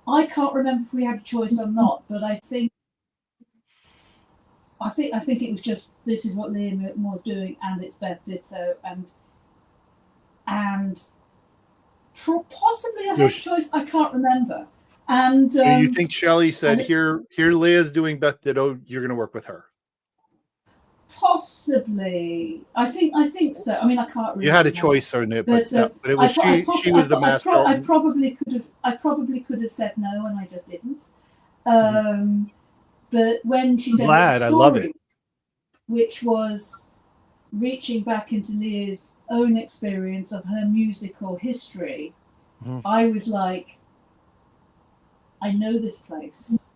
I can't remember if we had a choice or not, but I think it was just, this is what Leah Moore's doing, and it's Beth Ditto, and possibly I had a choice. I can't remember, And So you think Shelley said, and here Leah's doing Beth Ditto, you're going to work with her? possibly, I think so. I mean, I can't remember. You had a choice on it, but it was she was the master. I probably could have said no, and I just didn't. But when she said Glad, I love it. which was reaching back into Leah's own experience of her musical history, I was like, I know this place.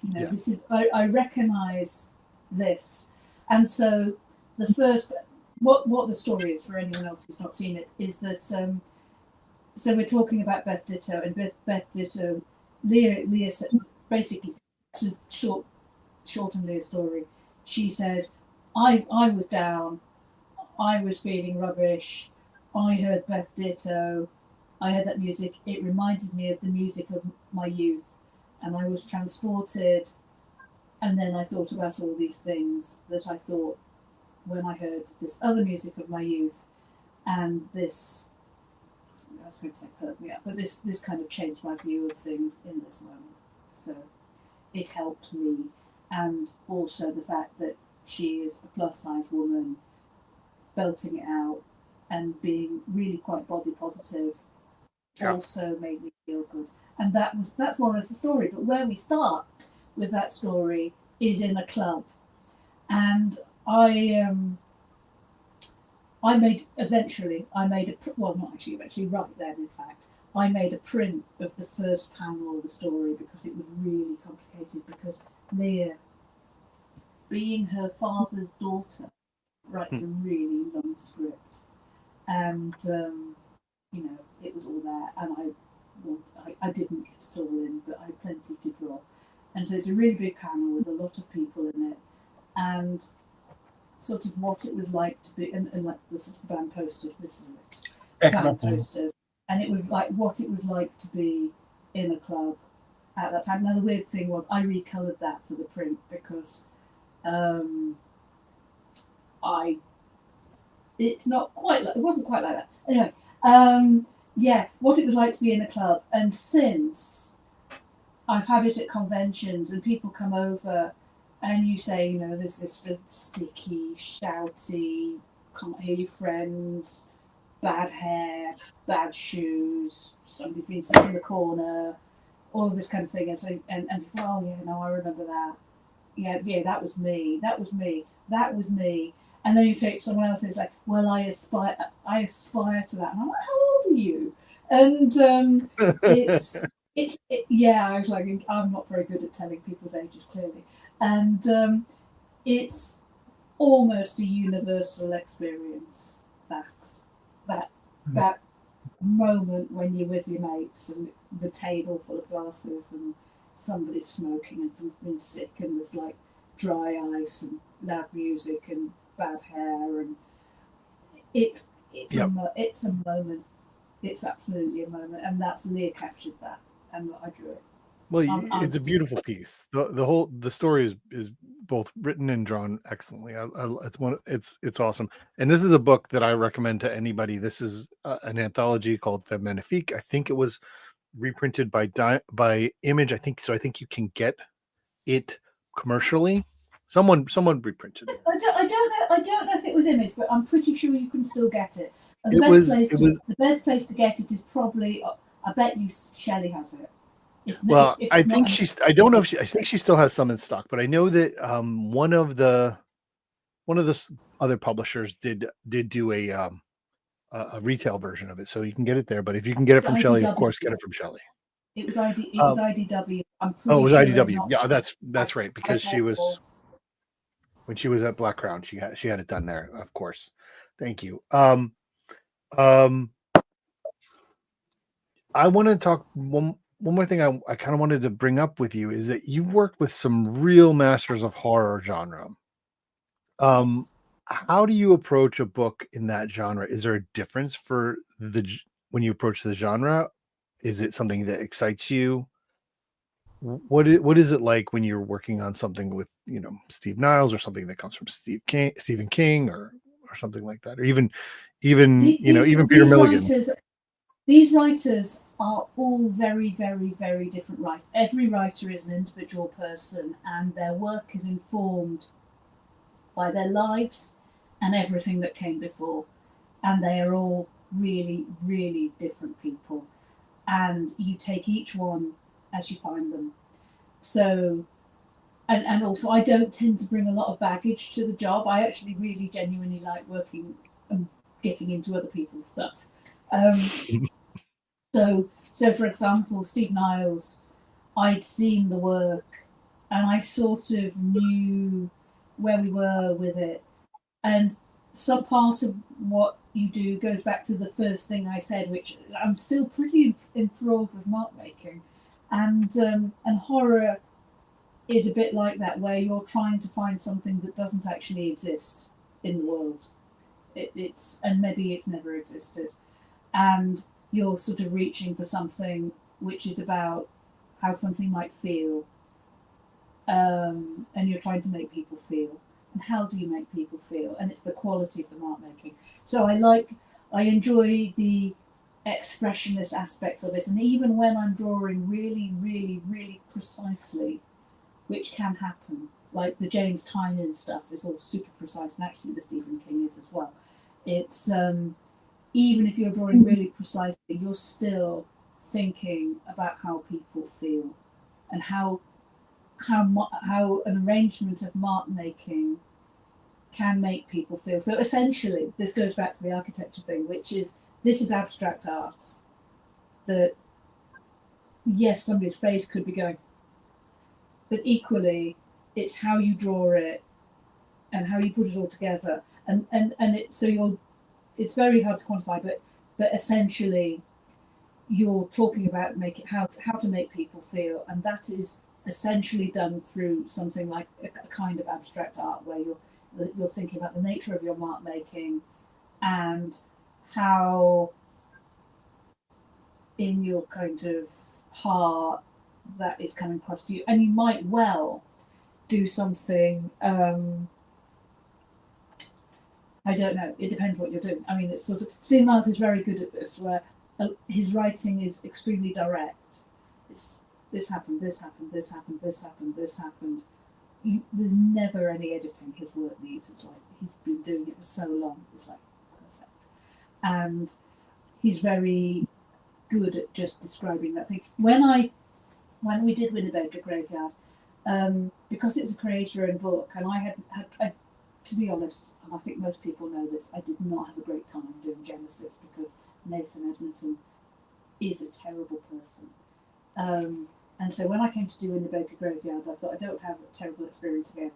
You know, this is I recognize this. And so the first, what the story is for anyone else who's not seen it is that so we're talking about Beth Ditto, and Beth Ditto, Leah basically, to shorten Leah's story, she says, I was down, I was feeling rubbish, I heard Beth Ditto, I heard that music, it reminded me of the music of my youth, and I was transported. And then I thought about all these things that I thought when I heard this other music of my youth, and this, I was going to say perked me up, but this kind of changed my view of things in this moment. So it helped me, and also the fact that she is a plus size woman, belting it out and being really quite body positive, also made me feel good. And that's more or less the story. But where we start with that story is in a club, and I made right then, in fact, I made a print of the first panel of the story because it was really complicated, because Leah, being her father's daughter, writes a really long script, and it was all there, and I didn't get it all in, but I had plenty to draw. And so it's a really big panel with a lot of people in it, and sort of what it was like to be, and like the sort of band posters, this is it, band posters, and it was like what it was like to be in a club at that time. Now the weird thing was I recoloured that for the print because it wasn't quite like that. Anyway, what it was like to be in a club, and since I've had it at conventions and people come over and you say, there's this sort of sticky, shouty, can't hear your friends, bad hair, bad shoes, somebody's been sitting in the corner, all of this kind of thing. And so, and people, I remember that. Yeah, that was me. And then you say it to someone else, and it's like, well, I aspire to that. And I'm like, how old are you? And I was like, I'm not very good at telling people's ages, clearly. And it's almost a universal experience, that moment when you're with your mates and the table full of glasses and somebody's smoking and been sick and there's like dry ice and loud music and bad hair, and it's a moment. It's absolutely a moment, and that's Leah captured that, and I drew it. Well, it's a beautiful piece. The story is both written and drawn excellently. It's awesome, and this is a book that I recommend to anybody. This is an anthology called Femme Magnifique. I think it was reprinted by Image. I think so. I think you can get it commercially. Someone reprinted it. I don't know if it was Image, but I'm pretty sure you can still get it. And the best place to get it is probably, I bet you Shelley has it. I think I don't know if I think she still has some in stock, but I know that one of the other publishers did do a retail version of it, so you can get it there. But if you can get it from Shelley, of course, get it from Shelley. It was IDW. I'm pretty it was sure IDW. Yeah, that's right, because she was, when she was at Black Crown, she had it done there, of course. Thank you. I want to talk one more thing I kind of wanted to bring up with you is that you've worked with some real masters of horror genre. Yes. How do you approach a book in that genre? Is there a difference when you approach the genre? Is it something that excites you? What is it like when you're working on something with Steve Niles, or something that comes from Stephen King or something like that, or even Peter Milligan? these writers are all very, very, very different writers. Every writer is an individual person, and their work is informed by their lives and everything that came before. And they are all really, really different people. And you take each one as you find them. So, and also, I don't tend to bring a lot of baggage to the job. I actually really genuinely like working and getting into other people's stuff. So for example, Steve Niles, I'd seen the work and I sort of knew where we were with it. And some part of what you do goes back to the first thing I said, which I'm still pretty enthralled with mark making. And horror is a bit like that, where you're trying to find something that doesn't actually exist in the world. And maybe it's never existed. And you're sort of reaching for something which is about how something might feel, and you're trying to make people feel. And how do you make people feel? And it's the quality of the mark making. So I enjoy the expressionist aspects of it, and even when I'm drawing really, really, really precisely, which can happen, like the James Tynion stuff is all super precise, and actually the Stephen King is as well. It's even if you're drawing really precisely, you're still thinking about how people feel, and how an arrangement of mark making can make people feel. So essentially, this goes back to the architecture thing, which is this is abstract art. That yes, somebody's face could be going, but equally, it's how you draw it and how you put it all together, and it's very hard to quantify, but essentially, you're talking about how to make people feel, and that is essentially done through something like a kind of abstract art, where you're thinking about the nature of your mark making and how in your kind of heart that is coming across to you. And you might well do something, I don't know, it depends what you're doing. I mean, it's sort of, Steve Niles is very good at this, where his writing is extremely direct. It's this happened, this happened, this happened, this happened, this happened. There's never any editing his work needs. It's like he's been doing it for so long. It's like perfect. And he's very good at just describing that thing. When we did Winnebago Graveyard, because it's a creator-owned book, and I had to be honest, and I think most people know this, I did not have a great time doing Genesis because Nathan Edmondson is a terrible person. And so when I came to do Winnebago Graveyard, I thought, I don't have a terrible experience again.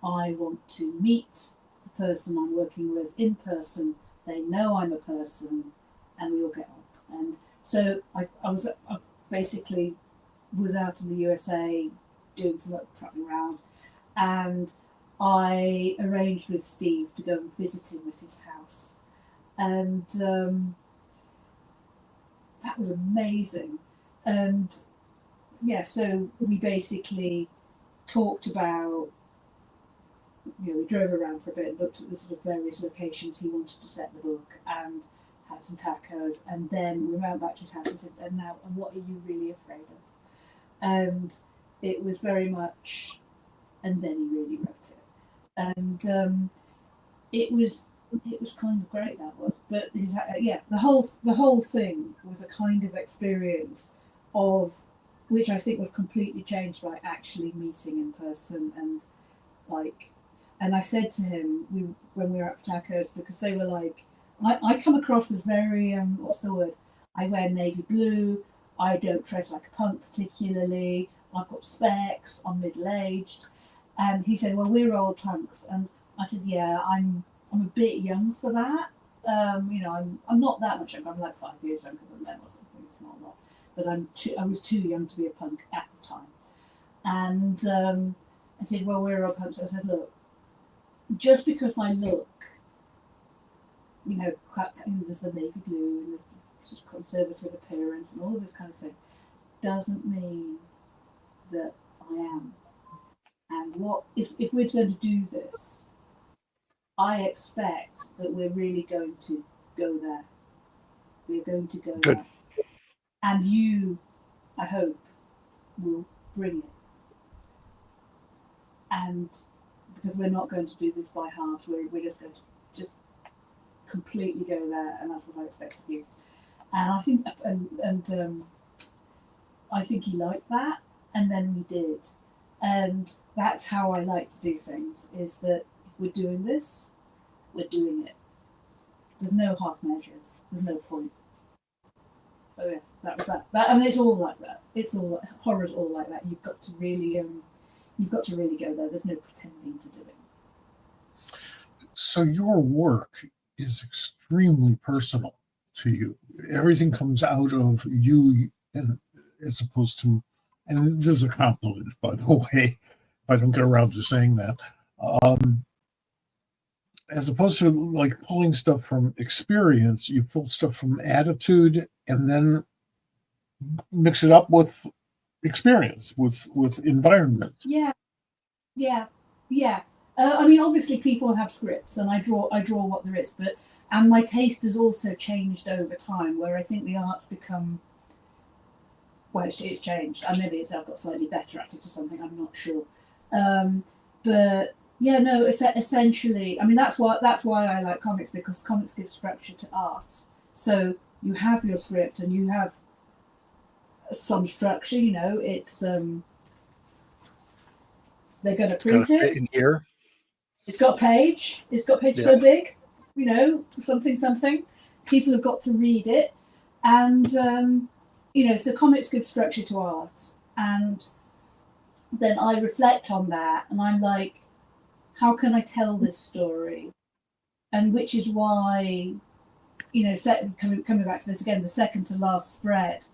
I want to meet the person I'm working with in person. They know I'm a person, and we all get on. And so I basically was out in the USA doing some traveling around, and I arranged with Steve to go and visit him at his house, and that was amazing. And yeah, so we basically talked about, we drove around for a bit, looked at the sort of various locations he wanted to set the book, and had some tacos, and then we went back to his house and said, and what are you really afraid of? And it was very much, and then he really wrote it. And it was kind of great, that was. But the whole thing was a kind of experience of which I think was completely changed by actually meeting in person. And I said to him, when we were out for tacos, because they were like, I come across as very what's the word? I wear navy blue. I don't dress like a punk particularly. I've got specs. I'm middle-aged. And he said, well, we're old punks. And I said, yeah, I'm a bit young for that. I'm not that much younger. I'm like 5 years younger than them or something. It's not a lot. But I was too young to be a punk at the time. And I said, well, we're old punks. I said, look, just because I look, there's the navy blue and there's the sort of conservative appearance and all this kind of thing, doesn't mean that I am. And if we're going to do this, I expect that we're really going to go there. We're going to go Good. there. and you, I hope, will bring it. And because we're not going to do this by halves, we're just going to just completely go there, and that's what I expect of you. And I think, I think he liked that, and then we did. And that's how I like to do things, is that if we're doing this, we're doing it. There's no half measures. There's no point. Oh yeah, that was that. I mean, it's all like that. It's all horror's all like that. You've got to really go there. There's no pretending to do it. So your work is extremely personal to you. Everything comes out of you, and as opposed to, and this is a compliment, by the way. I don't get around to saying that. As opposed to like pulling stuff from experience, you pull stuff from attitude and then mix it up with experience, with environment. Yeah. I mean, obviously, people have scripts, and I draw what there is, and my taste has also changed over time. Where I think the art's become, well, it's changed. Maybe I've got slightly better at it or something. I'm not sure, but yeah, no. Essentially, I mean, that's why I like comics, because comics give structure to art. So you have your script, and you have some structure. You know, it's they're going to print it in here. It's got page. It's got page so big, you know, something. People have got to read it, and so comics give structure to art, and then I reflect on that, and I'm like, how can I tell this story? And which is why, coming back to this again, the second to last spread,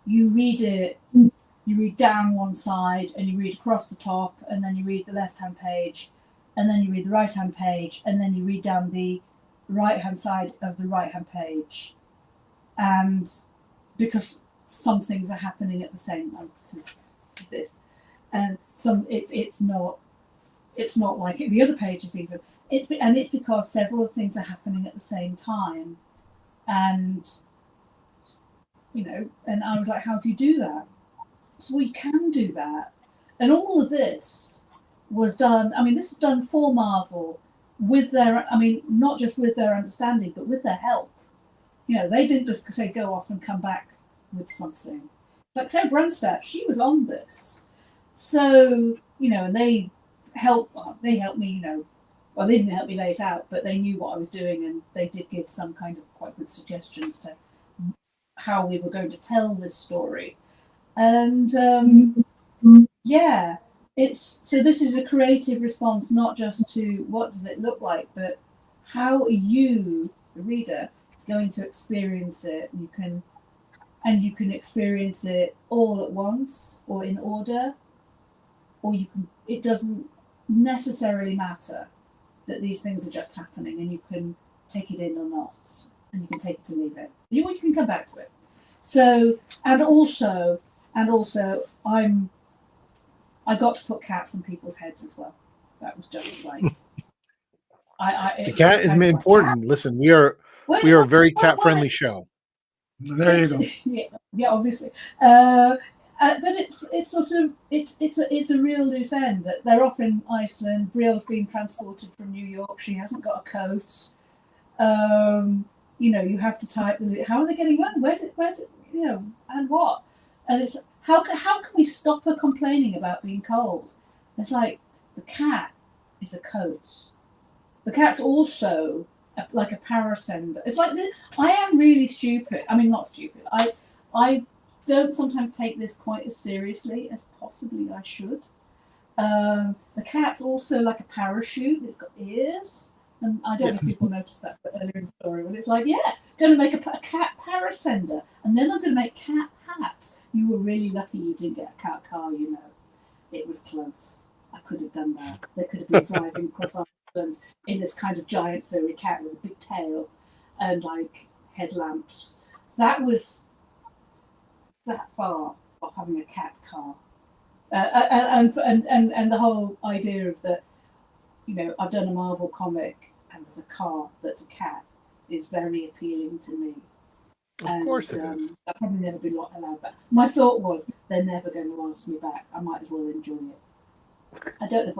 you read it. You read down one side, and you read across the top, and then you read the left-hand page, and then you read the right-hand page, and then you read down the right-hand side of the right-hand page. And because some things are happening at the same time, this, and it's not like the other pages even. It's because several things are happening at the same time, and and I was like, how do you do that? So we can do that. And all of this was done, this is done for Marvel with their, not just with their understanding, but with their help. They didn't just say go off and come back with something. It's like Sarah Brandstaff, she was on this. So, and they helped me, well, they didn't help me lay it out, but they knew what I was doing, and they did give some kind of quite good suggestions to how we were going to tell this story. And this is a creative response, not just to what does it look like, but how are you, the reader, going to experience it? You can experience it all at once or in order, or it doesn't necessarily matter that these things are just happening, and you can take it in or not, and you can take it or leave it. You can come back to it. So, and also I got to put cats on people's heads as well. That was just like the cat is important. Like, listen, we are a very cat friendly show. There you go. Yeah, obviously. But it's sort of it's a real loose end that they're off in Iceland. Brielle's being transported from New York. She hasn't got a coat. You have to type how are they getting home? Where did and what? And it's how can we stop her complaining about being cold? It's like the cat is a coat. The cat's also like a parasender. It's like I am really stupid. Not stupid. I don't sometimes take this quite as seriously as possibly I should. The cat's also like a parachute. It's got ears. And I don't know if people noticed that earlier in the story, but it's like, going to make a cat parasender, and then I'm going to make cat hats. You were really lucky you didn't get a cat car, It was close. I could have done that. They could have been driving across Iceland in this kind of giant furry cat with a big tail and like headlamps. That was that far of having a cat car. And the whole idea of that, I've done a Marvel comic and there's a car that's a cat is very appealing to me. Of course it is. I'll probably never be allowed back. My thought was, they're never going to ask me back. I might as well enjoy it. I don't know if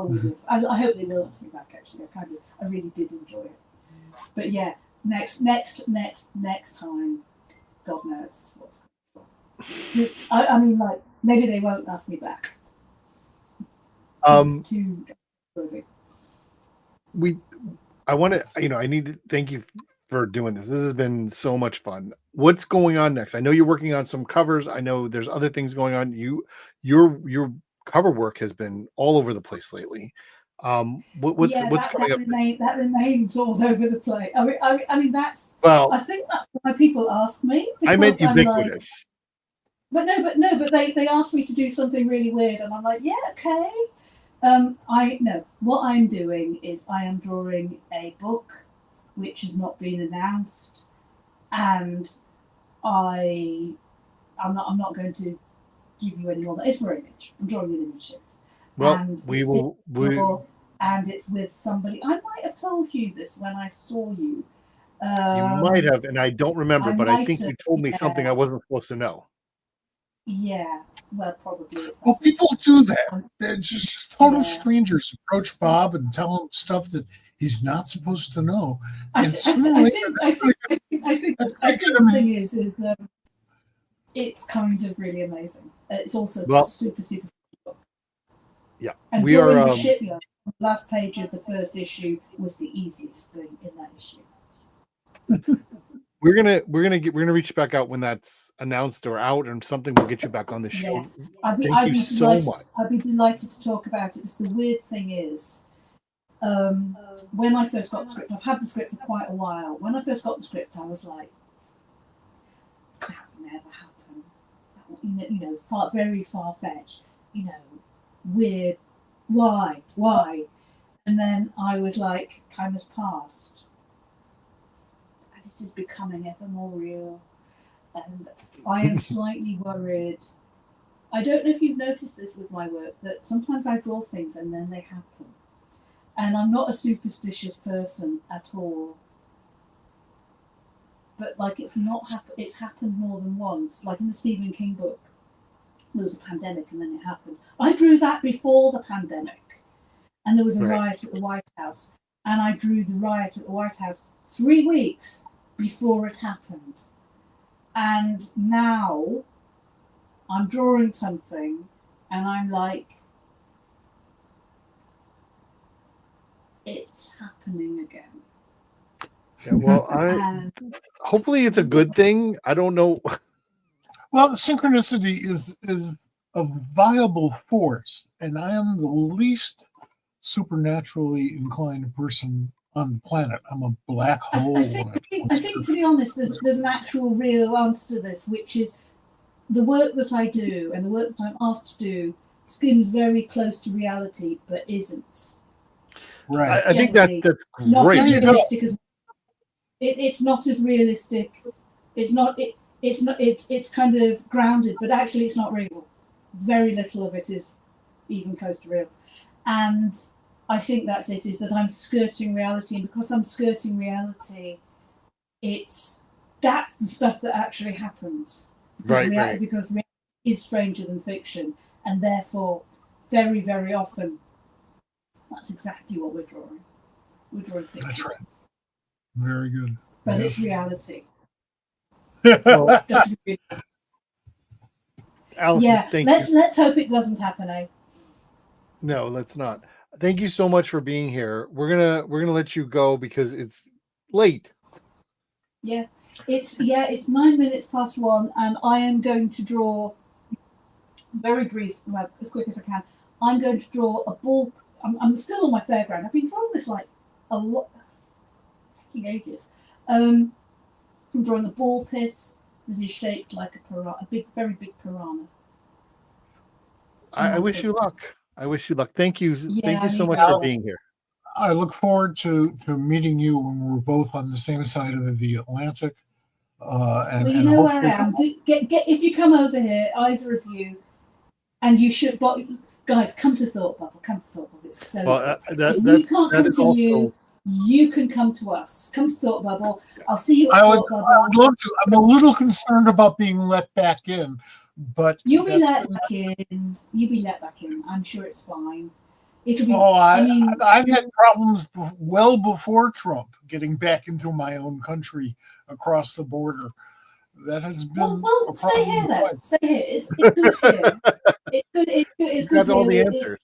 I will. I hope they will ask me back. Actually, I really did enjoy it. But yeah, next time, God knows what's going on. I mean, like, maybe they won't ask me back. Too I want to, I need to thank you for doing this. This has been so much fun. What's going on next? I know you're working on some covers. I know there's other things going on. Your cover work has been all over the place lately. What's coming up? That remains all over the place. I mean that's. Well, I think that's why people ask me. I meant ubiquitous. But they asked me to do something really weird, and I'm like, yeah, okay. What I'm doing is I am drawing a book which has not been announced, and I'm not going to give you any more. It's for Image. I'm drawing with Images. Well, and it's with somebody. I might have told you this when I saw you. You might have, and I don't remember, but I think you told me something I wasn't supposed to know. Yeah, well, probably. Well, people do that. They're just total strangers approach Bob and tell him stuff that he's not supposed to know. I think the thing is it's kind of really amazing. It's also super book. Yeah, and we are. The shipyard. The last page of the first issue was the easiest thing in that issue. We're gonna reach back out when that's announced or out and something. We'll get you back on the show. Yeah. I'd be delighted to talk about it. Because the weird thing is, when I first got the script, I've had the script for quite a while. When I first got the script, I was like, that would never happen. Very far fetched. Weird. Why? And then I was like, time has passed. It is becoming ever more real, and I am slightly worried. I don't know if you've noticed this with my work, that sometimes I draw things and then they happen, and I'm not a superstitious person at all, but like it's happened more than once. Like in the Stephen King book, there was a pandemic and then it happened. I drew that before the pandemic, and there was a riot at the White House, and I drew the riot at the White House 3 weeks before it happened. And now I'm drawing something and I'm like, it's happening again. Yeah, well, hopefully it's a good thing. I don't know. Well, synchronicity is a viable force, and I am the least supernaturally inclined person on the planet. I'm a black hole. I think to be honest, there's an actual real answer to this, which is the work that I do and the work that I'm asked to do skims very close to reality, but isn't. Right. I think that's not great. as realistic as it's not as realistic. It's kind of grounded, but actually it's not real. Very little of it is even close to real, and I think that's it, is that I'm skirting reality, and because I'm skirting reality, that's the stuff that actually happens. Because reality is stranger than fiction, and therefore, very, very often, that's exactly what we're drawing. We're drawing fiction. That's right. Very good. But it's reality. Well, Alison, thank you. Let's hope it doesn't happen, eh? No, let's not. Thank you so much for being here. We're gonna let you go because it's late. Yeah, it's 9 minutes past 1, and I am going to draw very brief, well, as quick as I can. I'm going to draw a ball. I'm still on my fairground. I've been drawing this like a lot, taking ages. I'm drawing a ball pit that is shaped like a piranha, very big piranha. I wish you luck. I wish you luck. Thank you. Yeah, Thank you so much for being here. I look forward to meeting you when we're both on the same side of the Atlantic. And you know where I am. Get if you come over here, either of you, and you should. But guys, come to Thought Bubble. Come to Thought Bubble. It's so. Well, if we can't come to you, you can come to us. Come to Thought Bubble. I'll see you at I would, Thought Bubble. I would love to. I'm a little concerned about being let back in, but You'll be that's let been- back in. You'll be let back in. I'm sure it's fine. It'll be. Oh, I mean, I've had problems well before Trump getting back into my own country across the border. That has been well, a stay problem. here then. Stay here. It's good here. It's good. It's You good got all the here. answers.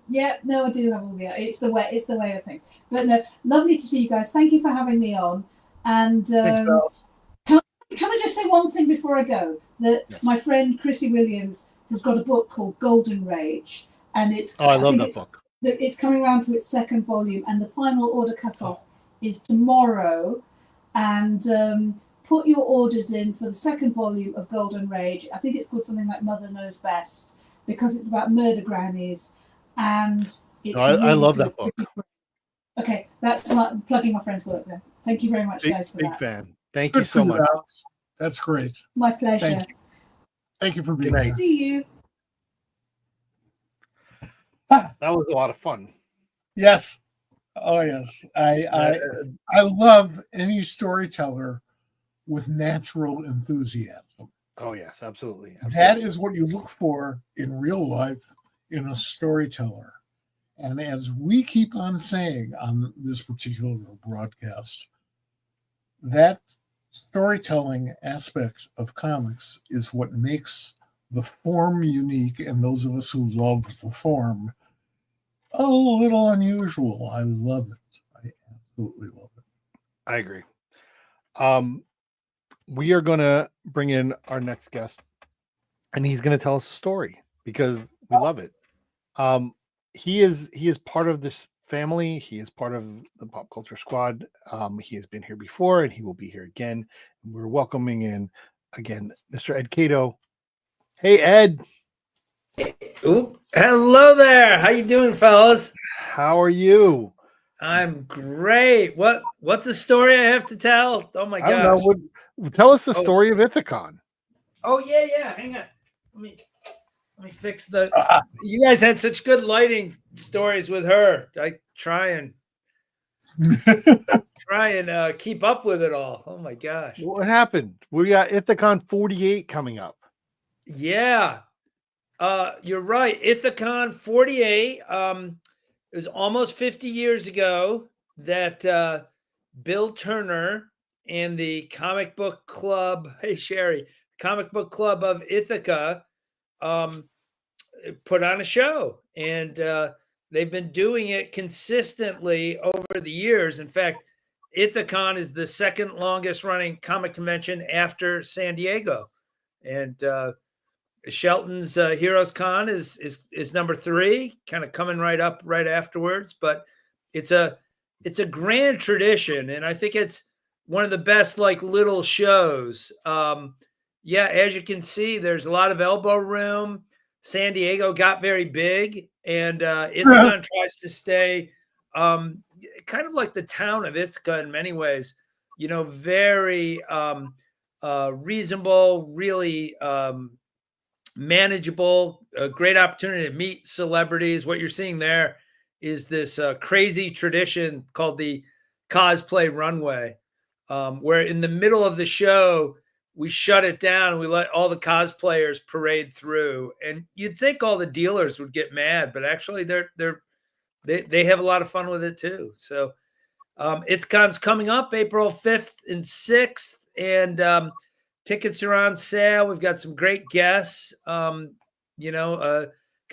Yeah, no, I do have all the. It's the way. It's the way of things. But no, lovely to see you guys. Thank you for having me on. And Thanks, Alice. can I just say one thing before I go? That Yes. my friend Chrissy Williams has got a book called Golden Rage, and it's. I love think that book. It's coming around to its second volume, and the final order cutoff is tomorrow. And put your orders in for the second volume of Golden Rage. I think it's called something like Mother Knows Best, because it's about murder grannies, and it's. No, I really love good. that book. Okay, that's plugging my friend's work then. Thank you very much, guys, for Big that. fan. Thank Good you so for much. Alice. That's great. My pleasure. Thank you. Thank you for being Good night. here. See you. Ah, That was a lot of fun. yes. Oh, yes. I love any storyteller with natural enthusiasm. Oh yes, absolutely. That is what you look for in real life in a storyteller. And as we keep on saying on this particular broadcast, that storytelling aspect of comics is what makes the form unique, and those of us who love the form a little unusual. I love it. I absolutely love it. I agree. We are going to bring in our next guest, and he's going to tell us a story because we love it. He is part of this family. He is part of the Pop Culture Squad. He has been here before, and he will be here again. We're welcoming in again Mr. Ed Catto. Hey, Ed. Ooh, hello there. How you doing, fellas? How are you? I'm great. What's the story I have to tell? Oh my I don't know. gosh. Tell us the Oh. story of Ithacon. Oh yeah. Hang on. Let me fix the. You guys had such good lighting stories with her. I try and keep up with it all. Oh my gosh. What happened? We got Ithacon 48 coming up. Yeah. You're right. Ithacon 48. It was almost 50 years ago that Bill Turner and the comic book club, hey Sherry, comic book club of Ithaca put on a show. And they've been doing it consistently over the years. In fact, Ithacon is the second longest running comic convention after San Diego. And Shelton's Heroes Con is number 3, kind of coming right up right afterwards. But it's a grand tradition, and I think it's one of the best like little shows. Yeah, as you can see, there's a lot of elbow room. San Diego got very big, and Ithacon tries to stay kind of like the town of Ithaca in many ways. You know, very reasonable, really. Manageable, a great opportunity to meet celebrities. What you're seeing there is this crazy tradition called the cosplay runway, where in the middle of the show, we shut it down and we let all the cosplayers parade through. And you'd think all the dealers would get mad, but actually they have a lot of fun with it too. So Ithacon's coming up April 5th and 6th, and tickets are on sale. We've got some great guests. Got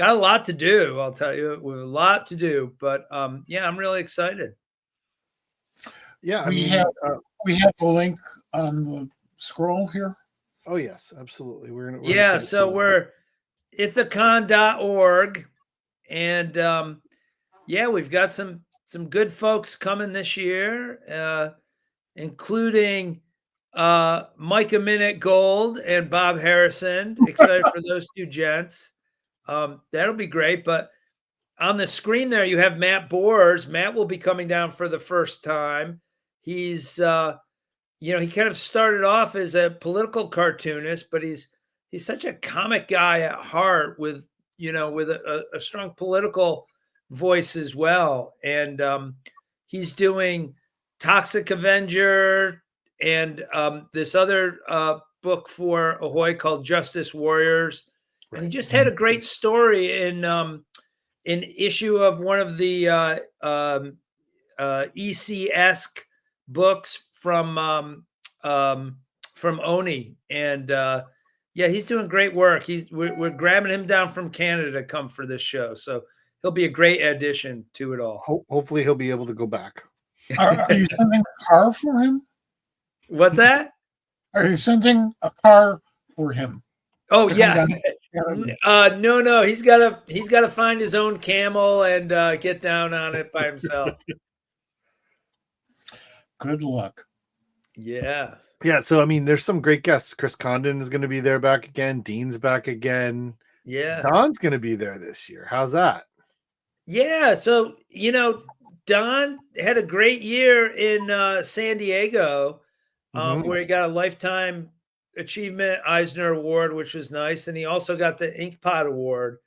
a lot to do. I'll tell you, we have a lot to do. But yeah, I'm really excited. Yeah, we have the link on the scroll here. Oh yes, absolutely. We're so we're ithacon.org, and yeah, we've got some good folks coming this year, including Micah Minute Gold and Bob Harrison. Excited for those two gents. That'll be great. But on the screen there, you have Matt Boers. Matt will be coming down for the first time. He's, he kind of started off as a political cartoonist, but he's such a comic guy at heart with a strong political voice as well. And he's doing Toxic Avenger and this other book for Ahoy called Justice Warriors. And he just had a great story in issue of one of the EC-esque books from Oni. And yeah, he's doing great work. We're grabbing him down from Canada to come for this show. So he'll be a great addition to it all. Hopefully he'll be able to go back. Are you sending a car for him? What's that? Are you sending a car for him? Oh yeah. No. He's gotta find his own camel and get down on it by himself. Good luck. Yeah. Yeah. So I mean, there's some great guests. Chris Condon is going to be there back again. Dean's back again. Yeah. Don's going to be there this year. How's that? Yeah. So Don had a great year in San Diego, where he got a Lifetime Achievement Eisner Award, which was nice. And he also got the Inkpot Award.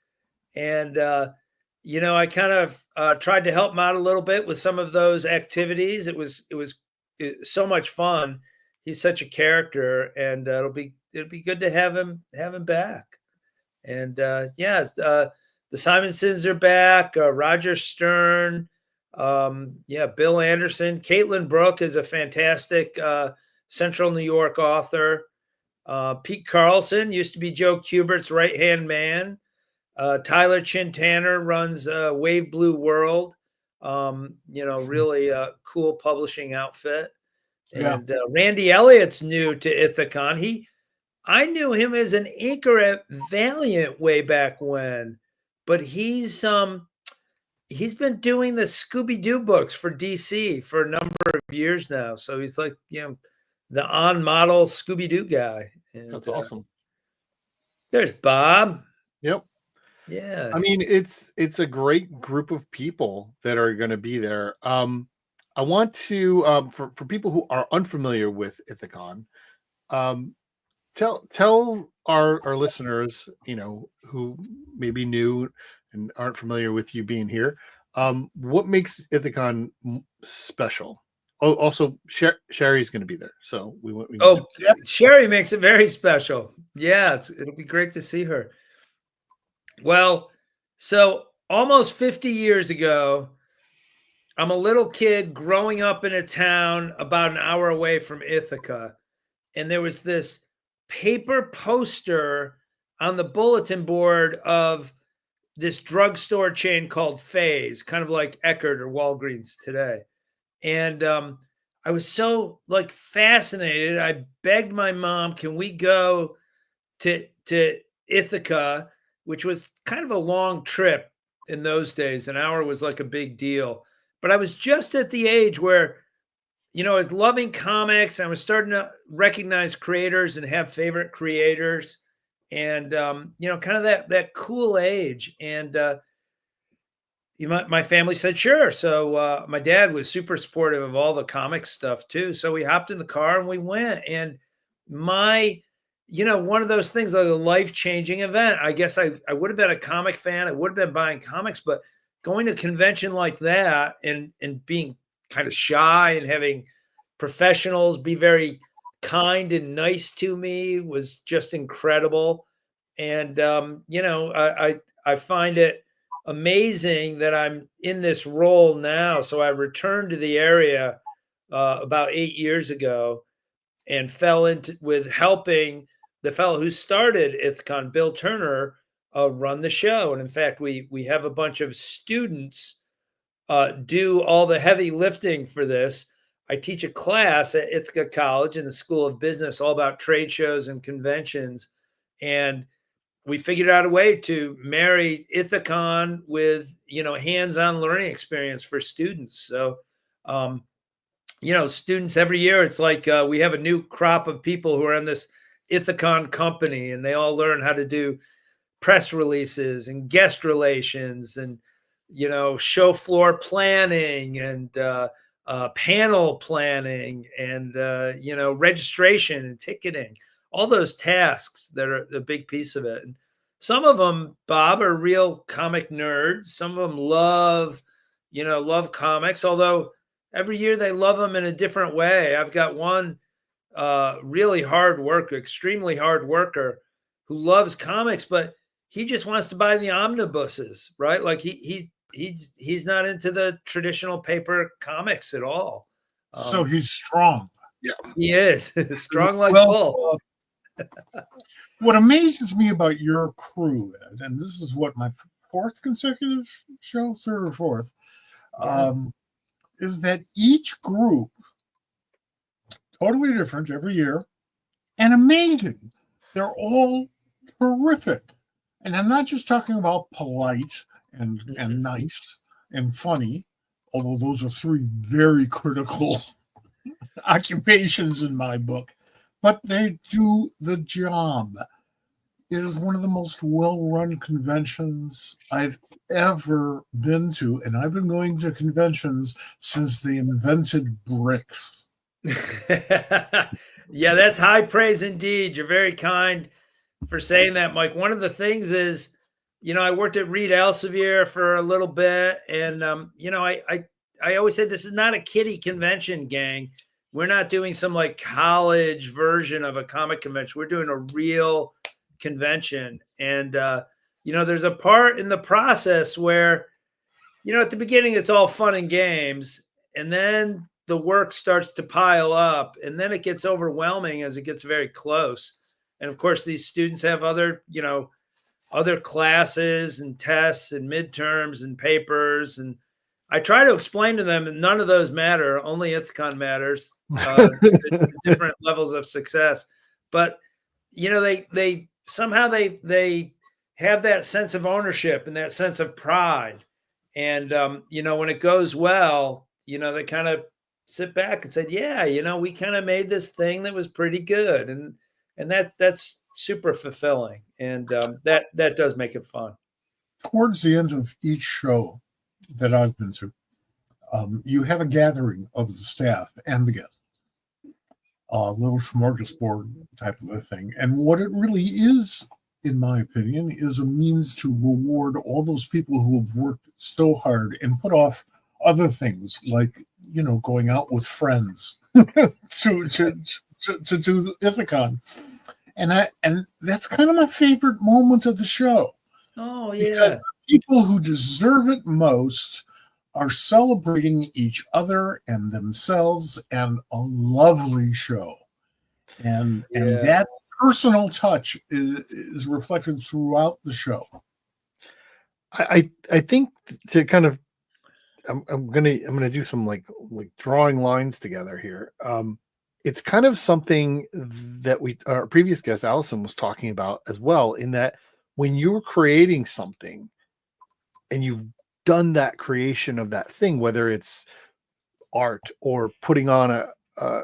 And, I kind of tried to help him out a little bit with some of those activities. It was so much fun. He's such a character, and it'll be good to have him back. And the Simonsons are back. Roger Stern. Bill Anderson. Caitlin Brooke is a fantastic Central New York author. Pete Carlson used to be Joe Kubert's right-hand man. Tyler Chin-Tanner runs Wave Blue World. Really a cool publishing outfit. And Randy Elliott's new to Ithacon. I knew him as an inker at Valiant way back when, but he's been doing the Scooby-Doo books for DC for a number of years now. So he's like, the on-model Scooby-Doo guy. And, that's awesome. There's Bob. Yep. Yeah. I mean, it's a great group of people that are going to be there. I want to, for people who are unfamiliar with Ithacon, tell our listeners, who may be new and aren't familiar with you being here, what makes Ithacon special. Oh, also Sherry's going to be there, so we Sherry makes it very special. Yeah, it'll be great to see her. Well, so almost 50 years ago, I'm a little kid growing up in a town about an hour away from Ithaca, and there was this paper poster on the bulletin board of this drugstore chain called Faze, kind of like Eckerd or Walgreens today. And I was so fascinated. I begged my mom, can we go to Ithaca, which was kind of a long trip in those days. An hour was like a big deal. But I was just at the age where, I was loving comics. I was starting to recognize creators and have favorite creators. And, kind of that cool age. And my family said, sure. So my dad was super supportive of all the comic stuff too. So we hopped in the car and we went. And one of those things, like a life-changing event. I guess I would have been a comic fan. I would have been buying comics, but going to a convention like that and being kind of shy and having professionals be very kind and nice to me was just incredible. And, I find it amazing that I'm in this role now. So I returned to the area about 8 years ago and fell into with helping the fellow who started Ithacon, Bill Turner, run the show. And in fact, we have a bunch of students do all the heavy lifting for this. I teach a class at Ithaca College in the School of Business all about trade shows and conventions. And we figured out a way to marry Ithacon with, hands-on learning experience for students. So, students every year, it's like we have a new crop of people who are in this Ithacon company, and they all learn how to do press releases and guest relations and, show floor planning and panel planning and, registration and ticketing, all those tasks that are the big piece of it. And some of them, Bob, are real comic nerds. Some of them love comics, although every year they love them in a different way. I've got one really hard worker, extremely hard worker who loves comics, but he just wants to buy the omnibuses, right? Like he's not into the traditional paper comics at all. So he's strong. Yeah. He is strong like Well, bull. what amazes me about your crew, Ed, and this is what my fourth consecutive show, third or fourth, is that each group totally different every year and amazing. They're all terrific. And I'm not just talking about polite and nice and funny, although those are three very critical occupations in my book, but they do the job. It is one of the most well-run conventions I've ever been to, and I've been going to conventions since they invented bricks. Yeah, that's high praise indeed. You're very kind for saying that, Mike. One of the things is, I worked at Reed Elsevier for a little bit, and I always said this is not a kiddie convention, gang. We're not doing some like college version of a comic convention. We're doing a real convention, and there's a part in the process where, at the beginning it's all fun and games, and then the work starts to pile up, and then it gets overwhelming as it gets very close. And of course, these students have other classes and tests and midterms and papers. And I try to explain to them that none of those matter. Only Ithacon matters, different levels of success. But, they somehow they have that sense of ownership and that sense of pride. And, when it goes well, they kind of sit back and said, yeah, we kind of made this thing that was pretty good. And that's super fulfilling. And that does make it fun. Towards the end of each show that I've been to, you have a gathering of the staff and the guests, a little smorgasbord type of a thing. And what it really is, in my opinion, is a means to reward all those people who have worked so hard and put off other things like, going out with friends to do Ithacon. And that's kind of my favorite moment of the show. Oh, yeah. Because the people who deserve it most are celebrating each other and themselves, and a lovely show. And that personal touch is reflected throughout the show. I think to kind of I'm gonna do some like drawing lines together here. It's kind of something that our previous guest Alison was talking about as well, in that when you're creating something and you've done that creation of that thing, whether it's art or putting on a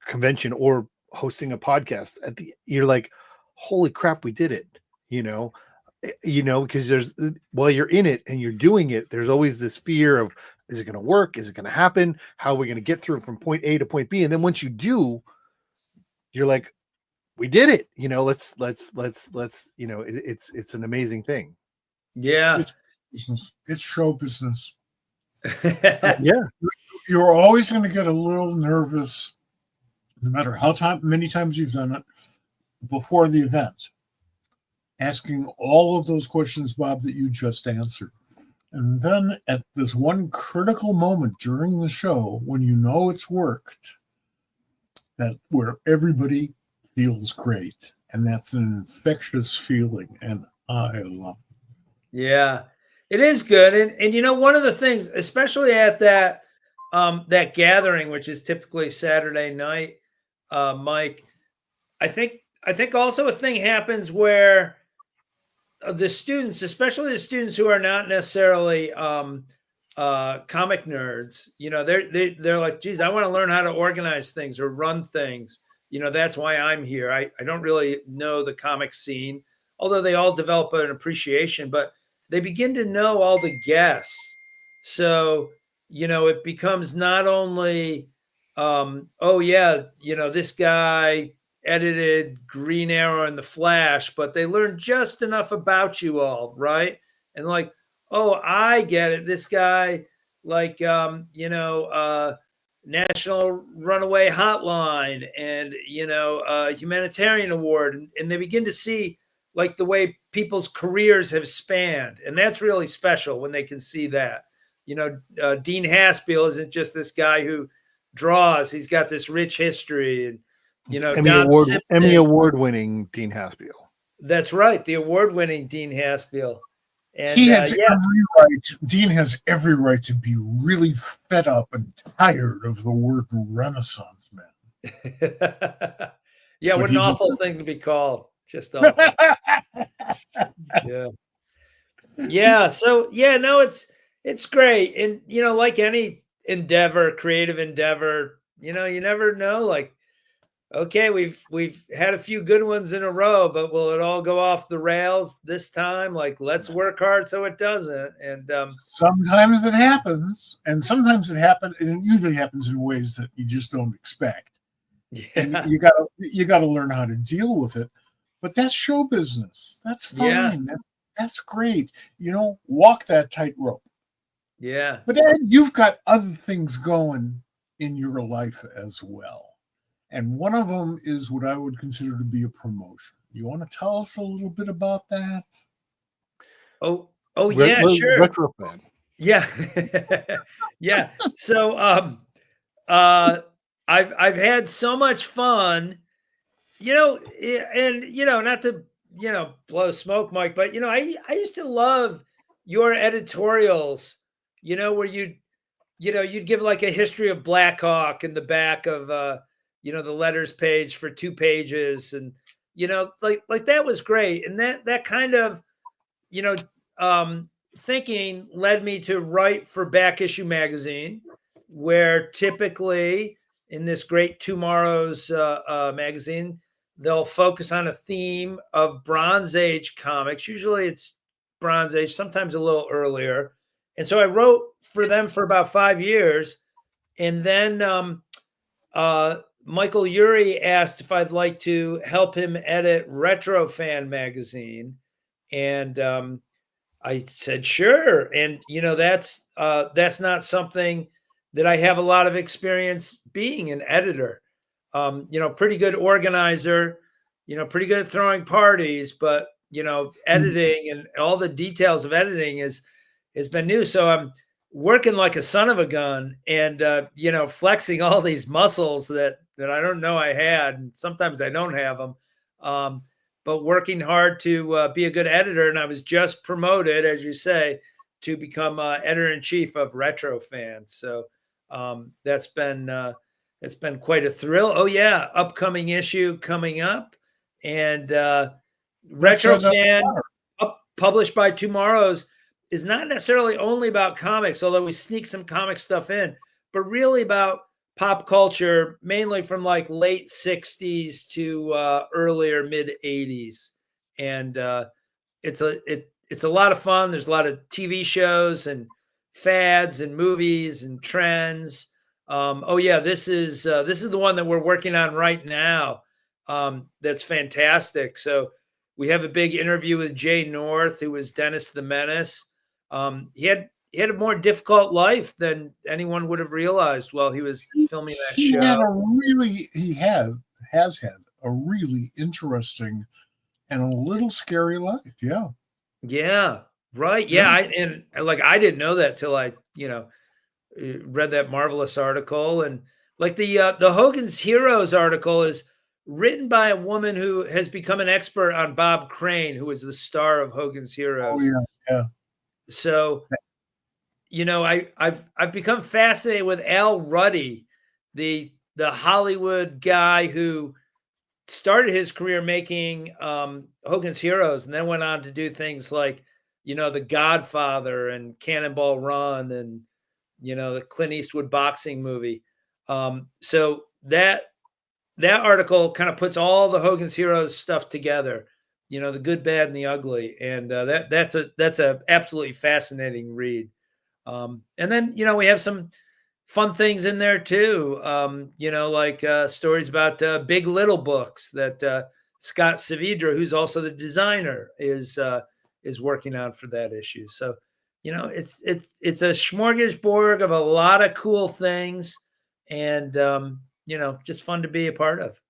convention or hosting a podcast, you're like, holy crap, we did it, because while you're in it and you're doing it, there's always this fear of, is it going to work? Is it going to happen? How are we going to get through from point A to point B? And then once you do, you're like, we did it. Let's it's an amazing thing. Yeah. It's business. It's show business. Yeah. You're always going to get a little nervous, no matter how many times you've done it, before the event, asking all of those questions, Bob, that you just answered. And then at this one critical moment during the show, when it's worked, that where everybody feels great. And that's an infectious feeling. And I love it. Yeah, it is good. And one of the things, especially at that gathering, which is typically Saturday night, Mike, I think also a thing happens where the students, especially the students who are not necessarily comic nerds, they're like, geez, I want to learn how to organize things or run things. That's why I'm here. I don't really know the comic scene, although they all develop an appreciation, but they begin to know all the guests. So, it becomes not only, this guy edited Green Arrow and the Flash, but they learn just enough about you all, right? And like, oh, I get it. This guy like National Runaway Hotline and Humanitarian Award, and they begin to see like the way people's careers have spanned, and that's really special when they can see that. Dean Haspiel isn't just this guy who draws; he's got this rich history, and Emmy Award winning Dean Haspiel. That's right, the award-winning Dean Haspiel. And he has every right. Dean has every right to be really fed up and tired of the word Renaissance man. Yeah, what an awful thing to be called. Just awful. Yeah. So no, it's great, and like any creative endeavor, you never know. Like, okay, we've had a few good ones in a row, but will it all go off the rails this time? Like, let's work hard so it doesn't. And sometimes it happens, and sometimes it happens, and it usually happens in ways that you just don't expect. Yeah. And you gotta learn how to deal with it. But that's show business. That's fine. Yeah. That's great. Walk that tightrope. Yeah. But Ed, you've got other things going in your life as well. And one of them is what I would consider to be a promotion. You want to tell us a little bit about that? Oh, yeah, sure. Retro fan. Yeah. Yeah. So I've had so much fun, and not to blow smoke, Mike, but I used to love your editorials, where you'd give like a history of Blackhawk in the back of the letters page for 2 pages, and like that was great. And that kind of thinking led me to write for Back Issue magazine, where typically in this great Tomorrow's magazine, they'll focus on a theme of Bronze Age comics. Usually it's Bronze Age, sometimes a little earlier. And so I wrote for them for about 5 years, and then Michael Urie asked if I'd like to help him edit Retro Fan magazine. And I said, sure. And, that's not something that I have a lot of experience being an editor. Pretty good organizer, pretty good at throwing parties, but, editing and all the details of editing has been new. So I'm working like a son of a gun and, flexing all these muscles that I don't know I had. And sometimes I don't have them, but working hard to be a good editor. And I was just promoted, as you say, to become editor-in-chief of Retro Fan. So that's been quite a thrill. Oh yeah, upcoming issue coming up, and Retro Fan, published by Tomorrow's, is not necessarily only about comics, although we sneak some comic stuff in, but really about pop culture, mainly from like late 60s to earlier mid 80s. And it's a lot of fun. There's a lot of TV shows and fads and movies and trends. This is the one that we're working on right now. That's fantastic. So we have a big interview with Jay North, who was Dennis the Menace. He had a more difficult life than anyone would have realized while he was filming that show. Has had a really interesting and a little scary life. Yeah. Yeah. Right. Yeah. I didn't know that till I, read that marvelous article. And like the Hogan's Heroes article is written by a woman who has become an expert on Bob Crane, who was the star of Hogan's Heroes. Oh, yeah. Yeah. So, I've become fascinated with Al Ruddy, the Hollywood guy who started his career making Hogan's Heroes, and then went on to do things like, The Godfather and Cannonball Run and, the Clint Eastwood boxing movie. So that article kind of puts all the Hogan's Heroes stuff together. The good, bad, and the ugly. And that's a absolutely fascinating read. And then, we have some fun things in there too. Like stories about Big Little books that Scott Saavedra, who's also the designer, is working on for that issue. So, it's a smorgasbord of a lot of cool things, and just fun to be a part of.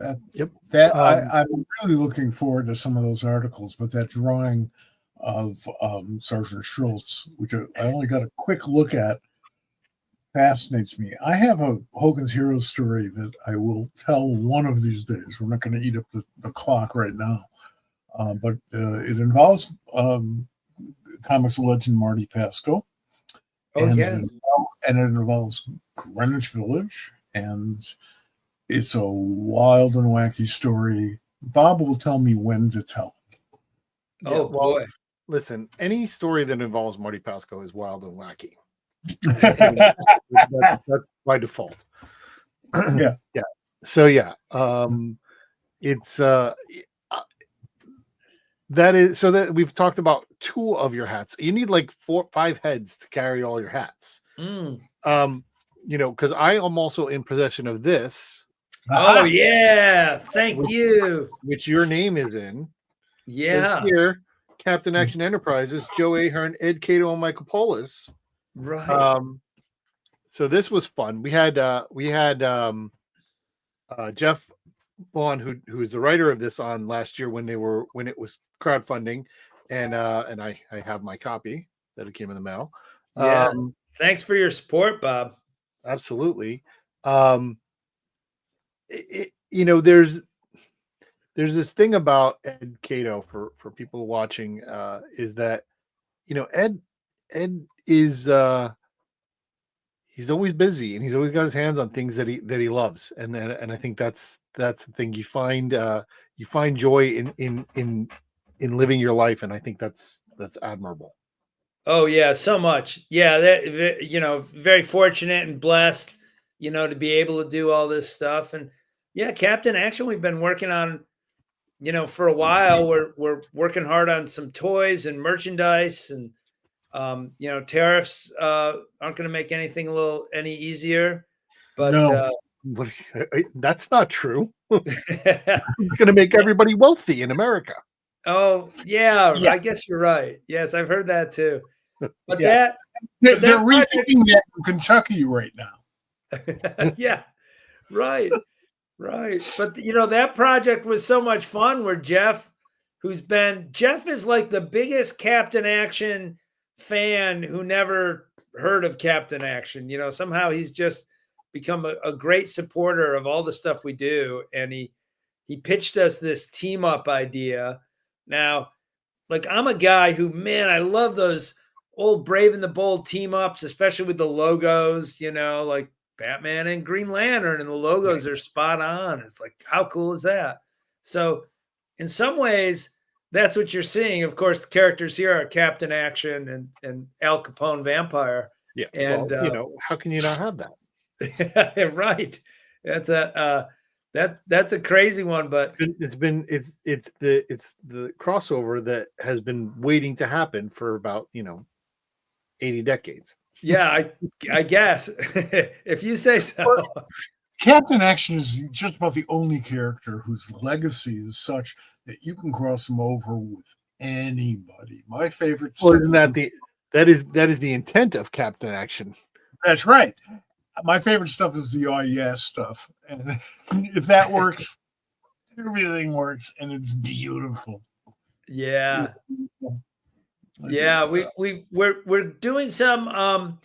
I'm really looking forward to some of those articles, but that drawing of Sergeant Schultz, which I only got a quick look at, fascinates me. I have a Hogan's Heroes story that I will tell one of these days. We're not going to eat up the clock right now, but it involves comics legend Marty Pasco. And it involves Greenwich Village, and it's a wild and wacky story. Bob will tell me when to tell it. Boy. Listen, any story that involves Marty Pasco is wild and wacky. That's by default. Yeah. So it's that is so that we've talked about 2 of your hats. You need like 4 or 5 heads to carry all your hats. Because I am also in possession of this. Oh yeah, thank you. Which your name is in. Yeah. So here, Captain Action Enterprises, Joe Ahern, Ed Catto, and Michael Polis. Right. So this was fun. We had Jeff Vaughn, who is the writer of this, on last year when it was crowdfunding, and I have my copy that it came in the mail. Yeah. Thanks for your support, Bob. Absolutely. There's this thing about Ed Catto for people watching, is that Ed is he's always busy, and he's always got his hands on things that he loves, and I think that's the thing. You find joy in living your life, and I think that's admirable. Oh yeah, so much. Yeah, that very fortunate and blessed, to be able to do all this stuff. And yeah, Captain Action, we've been working on, for a while. We're working hard on some toys and merchandise, and tariffs aren't going to make anything any easier. But no. That's not true. It's going to make everybody wealthy in America. Oh yeah, I guess you're right. Yes, I've heard that too. But they're rethinking that in Kentucky right now. Yeah, right. But that project was so much fun. Where Jeff is like the biggest Captain Action fan who never heard of Captain Action. Somehow he's just become a great supporter of all the stuff we do, and he pitched us this team up idea. Now, like, I'm a guy who, man, I love those old Brave and the Bold team ups, especially with the logos, like Batman and Green Lantern, and the logos are spot on. It's like, how cool is that? So in some ways, that's what you're seeing. Of course, the characters here are Captain Action and Al Capone Vampire. Yeah. And how can you not have that? Right. That's a crazy one, but it's the crossover that has been waiting to happen for about 80 decades. Yeah, I guess if you say so. Well, Captain Action is just about the only character whose legacy is such that you can cross him over with anybody. My favorite. Well, isn't that is the intent of Captain Action? That's right. My favorite stuff is the yes stuff, and if that works, everything works, and it's beautiful. Yeah. Yeah, we're doing some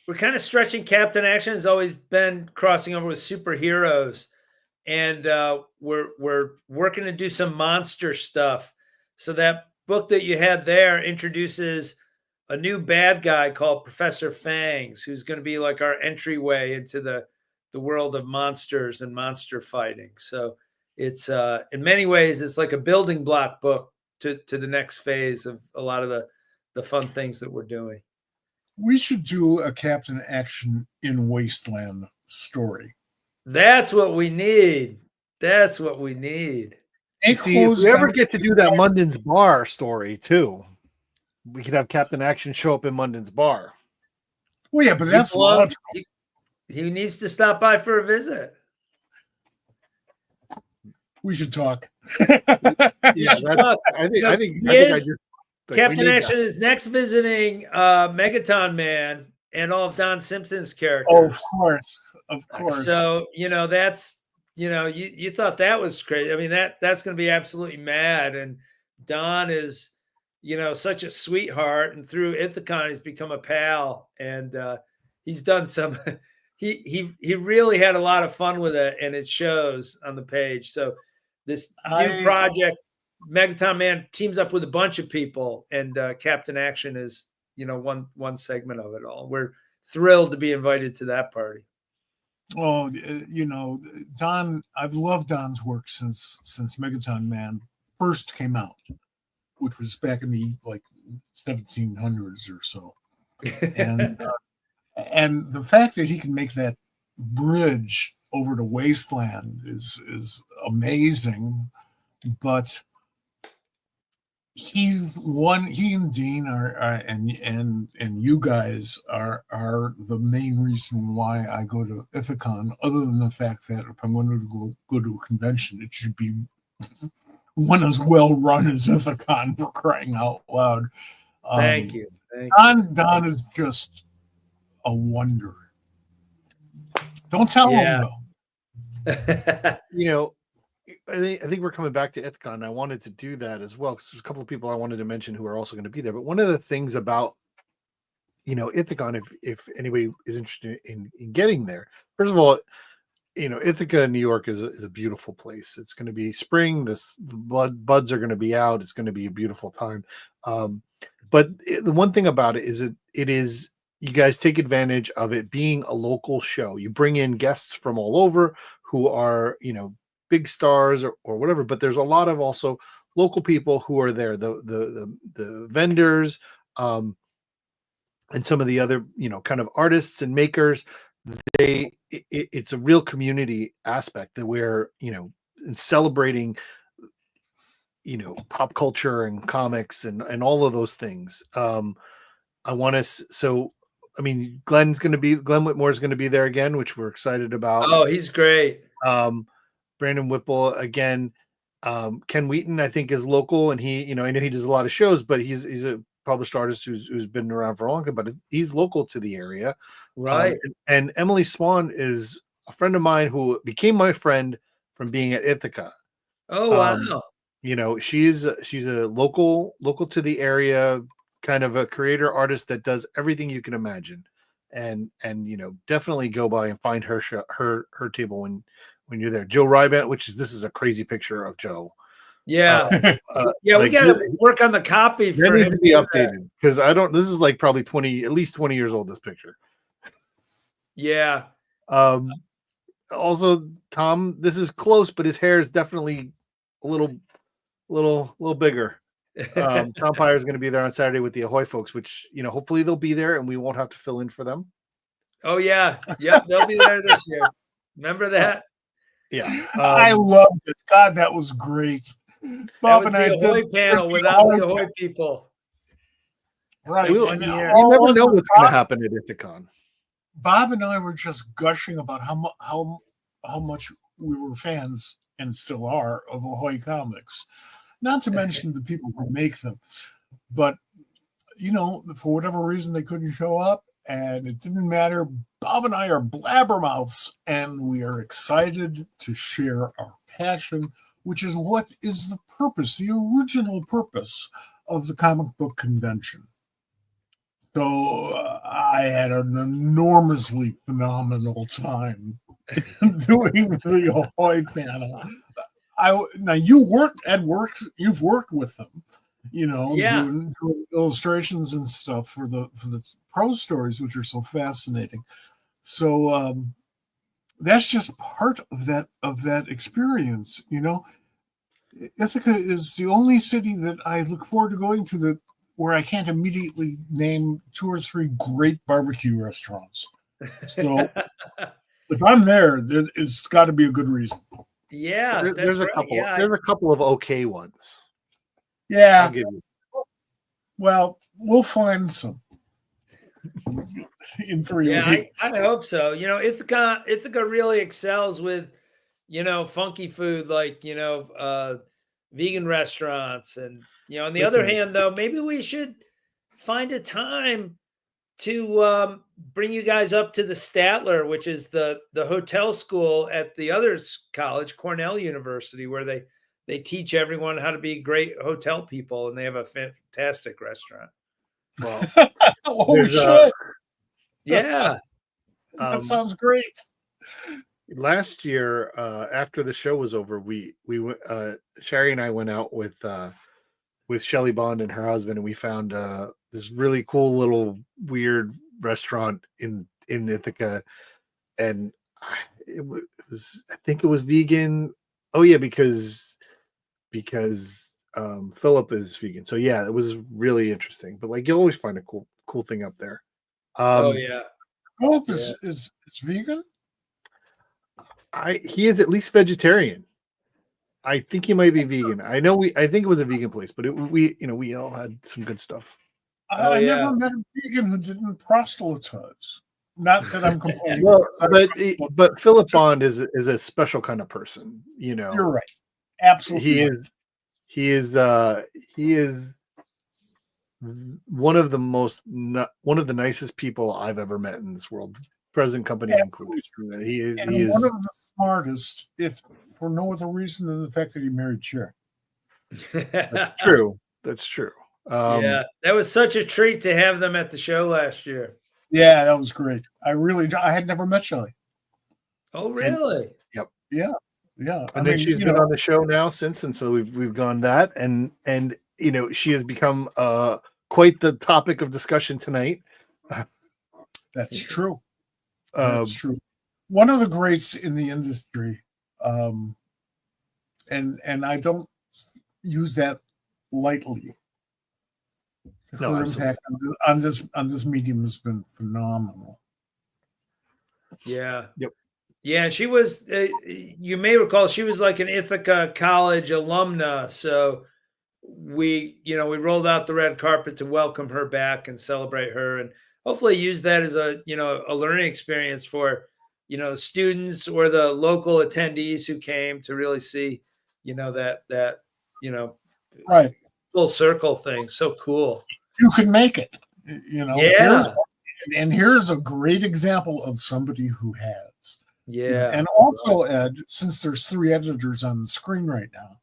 we're kind of stretching. Captain Action has always been crossing over with superheroes, and we're working to do some monster stuff. So that book that you had there introduces a new bad guy called Professor Fangs, who's going to be like our entryway into the world of monsters and monster fighting. So it's in many ways it's like a building block book to the next phase of a lot of the fun things that we're doing. We should do a Captain Action in Wasteland story. That's what we need. See, if we ever get to do that Munden's Bar story too, we could have Captain Action show up in Munden's Bar. Well, yeah, but that's logical. He needs to stop by for a visit. We should talk. Yeah, should that's, talk. I think No, I think he I think I is- just like, we Captain need Action is next visiting Megaton Man and all of Don Simpson's characters. Oh, of course. So, that's, you thought that was crazy. I mean, that's going to be absolutely mad. And Don is, such a sweetheart. And through Ithacon, he's become a pal. And he's done some, he really had a lot of fun with it. And it shows on the page. So this new project, Megaton Man teams up with a bunch of people. And Captain Action is, one segment of it all. We're thrilled to be invited to that party. Oh, Don, I've loved Don's work since Megaton Man first came out, which was back in the 1700s or so. And the fact that he can make that bridge over to Wasteland is amazing. But he and Dean are and you guys are the main reason why I go to Ithacon, other than the fact that if I'm going to go to a convention, it should be one as well run as Ithacon, for crying out loud. Thank you. Don is just a wonder. Don't tell him though. I think we're coming back to Ithacon. I wanted to do that as well because there's a couple of people I wanted to mention who are also going to be there. But one of the things about Ithacon, if anybody is interested in getting there, first of all, Ithaca, New York is a beautiful place. It's going to be spring. The buds are going to be out. It's going to be a beautiful time. But the one thing about it is it is, you guys take advantage of it being a local show. You bring in guests from all over who are big stars or whatever, but there's a lot of also local people who are there, the vendors, and some of the other kind of artists and makers. It's a real community aspect that we're celebrating pop culture and comics and all of those things. I want to Glenn Whitmore is going to be there again, which we're excited about. Oh, he's great. Brandon Whipple again. Ken Wheaton, I think, is local, and he, I know he does a lot of shows, but he's a published artist who's been around for a long time, but he's local to the area. Right. And Emily Swan is a friend of mine who became my friend from being at Ithaca. Oh, wow. She's a local to the area, kind of a creator artist that does everything you can imagine. And definitely go by and find her table when you're there. Joe Rybant, this is a crazy picture of Joe. Yeah. We got to work on the copy for him to be updated, because this is probably at least 20 years old, this picture. Yeah. Also, Tom, this is close, but his hair is definitely a little bigger. Tom Pyre is going to be there on Saturday with the Ahoy folks, which hopefully they'll be there and we won't have to fill in for them. Oh yeah, yep, they'll be there this year. Remember that? Yeah, I loved it. God, that was great. Bob and I did the Ahoy panel without the Ahoy people. Right. You never know what's going to happen at Ithacon. Bob and I were just gushing about how much we were fans and still are of Ahoy comics. Not to mention the people who make them. But, for whatever reason, they couldn't show up, and it didn't matter. Bob and I are blabbermouths, and we are excited to share our passion, which is what is the purpose, the original purpose of the comic book convention. So I had an enormously phenomenal time doing the Ahoy panel. You've worked with them, doing illustrations and stuff for the prose stories, which are so fascinating. So that's just part of that experience. Ithaca is the only city that I look forward to going to where I can't immediately name 2 or 3 great barbecue restaurants. So if I'm there, it's got to be a good reason. Yeah, there's a couple. Yeah. There's a couple of okay ones. Yeah. Well, we'll find some in 3 weeks. I hope so. Ithaca really excels with funky food like, vegan restaurants. And, on the other Listen. hand, though, maybe we should find a time to bring you guys up to the Statler, which is the hotel school at the other college, Cornell University, where they teach everyone how to be great hotel people, and they have a fantastic restaurant. Well, Oh there's, shit! Yeah. That sounds great. last year, after the show was over, we went, Sherry and I went out with Shelly Bond and her husband, and we found this really cool little weird restaurant in Ithaca, and it was, I think it was vegan. Oh yeah, because Philip is vegan. So yeah, it was really interesting. But like, you always find a cool thing up there. Oh yeah. Philip is vegan. He is at least vegetarian. I think he might be vegan. I think it was a vegan place, but we all had some good stuff. I never met a vegan who didn't proselytize. Not that I'm complaining. Well, but Philip Bond is a special kind of person. You're right. Absolutely. He is one of the nicest people I've ever met in this world, present company included. He is one of the smartest, if for no other reason than the fact that he married Cher. That's true. Yeah, that was such a treat to have them at the show last year. Yeah, that was great. I had never met Shelly. Oh, really? Yep. Yeah. And then she's been on the show now since, and so we've gone that, and she has become quite the topic of discussion tonight. That's true. That's true. One of the greats in the industry, and I don't use that lightly. Her impact on this medium has been phenomenal. Yeah. Yep. Yeah, she was. You may recall she was like an Ithaca College alumna. So we rolled out the red carpet to welcome her back and celebrate her, and hopefully use that as a learning experience for students or the local attendees who came to really see that right full circle thing. So cool. You can make it. Yeah. Here's a great example of somebody who has. Yeah. And also, Ed, since there's 3 editors on the screen right now,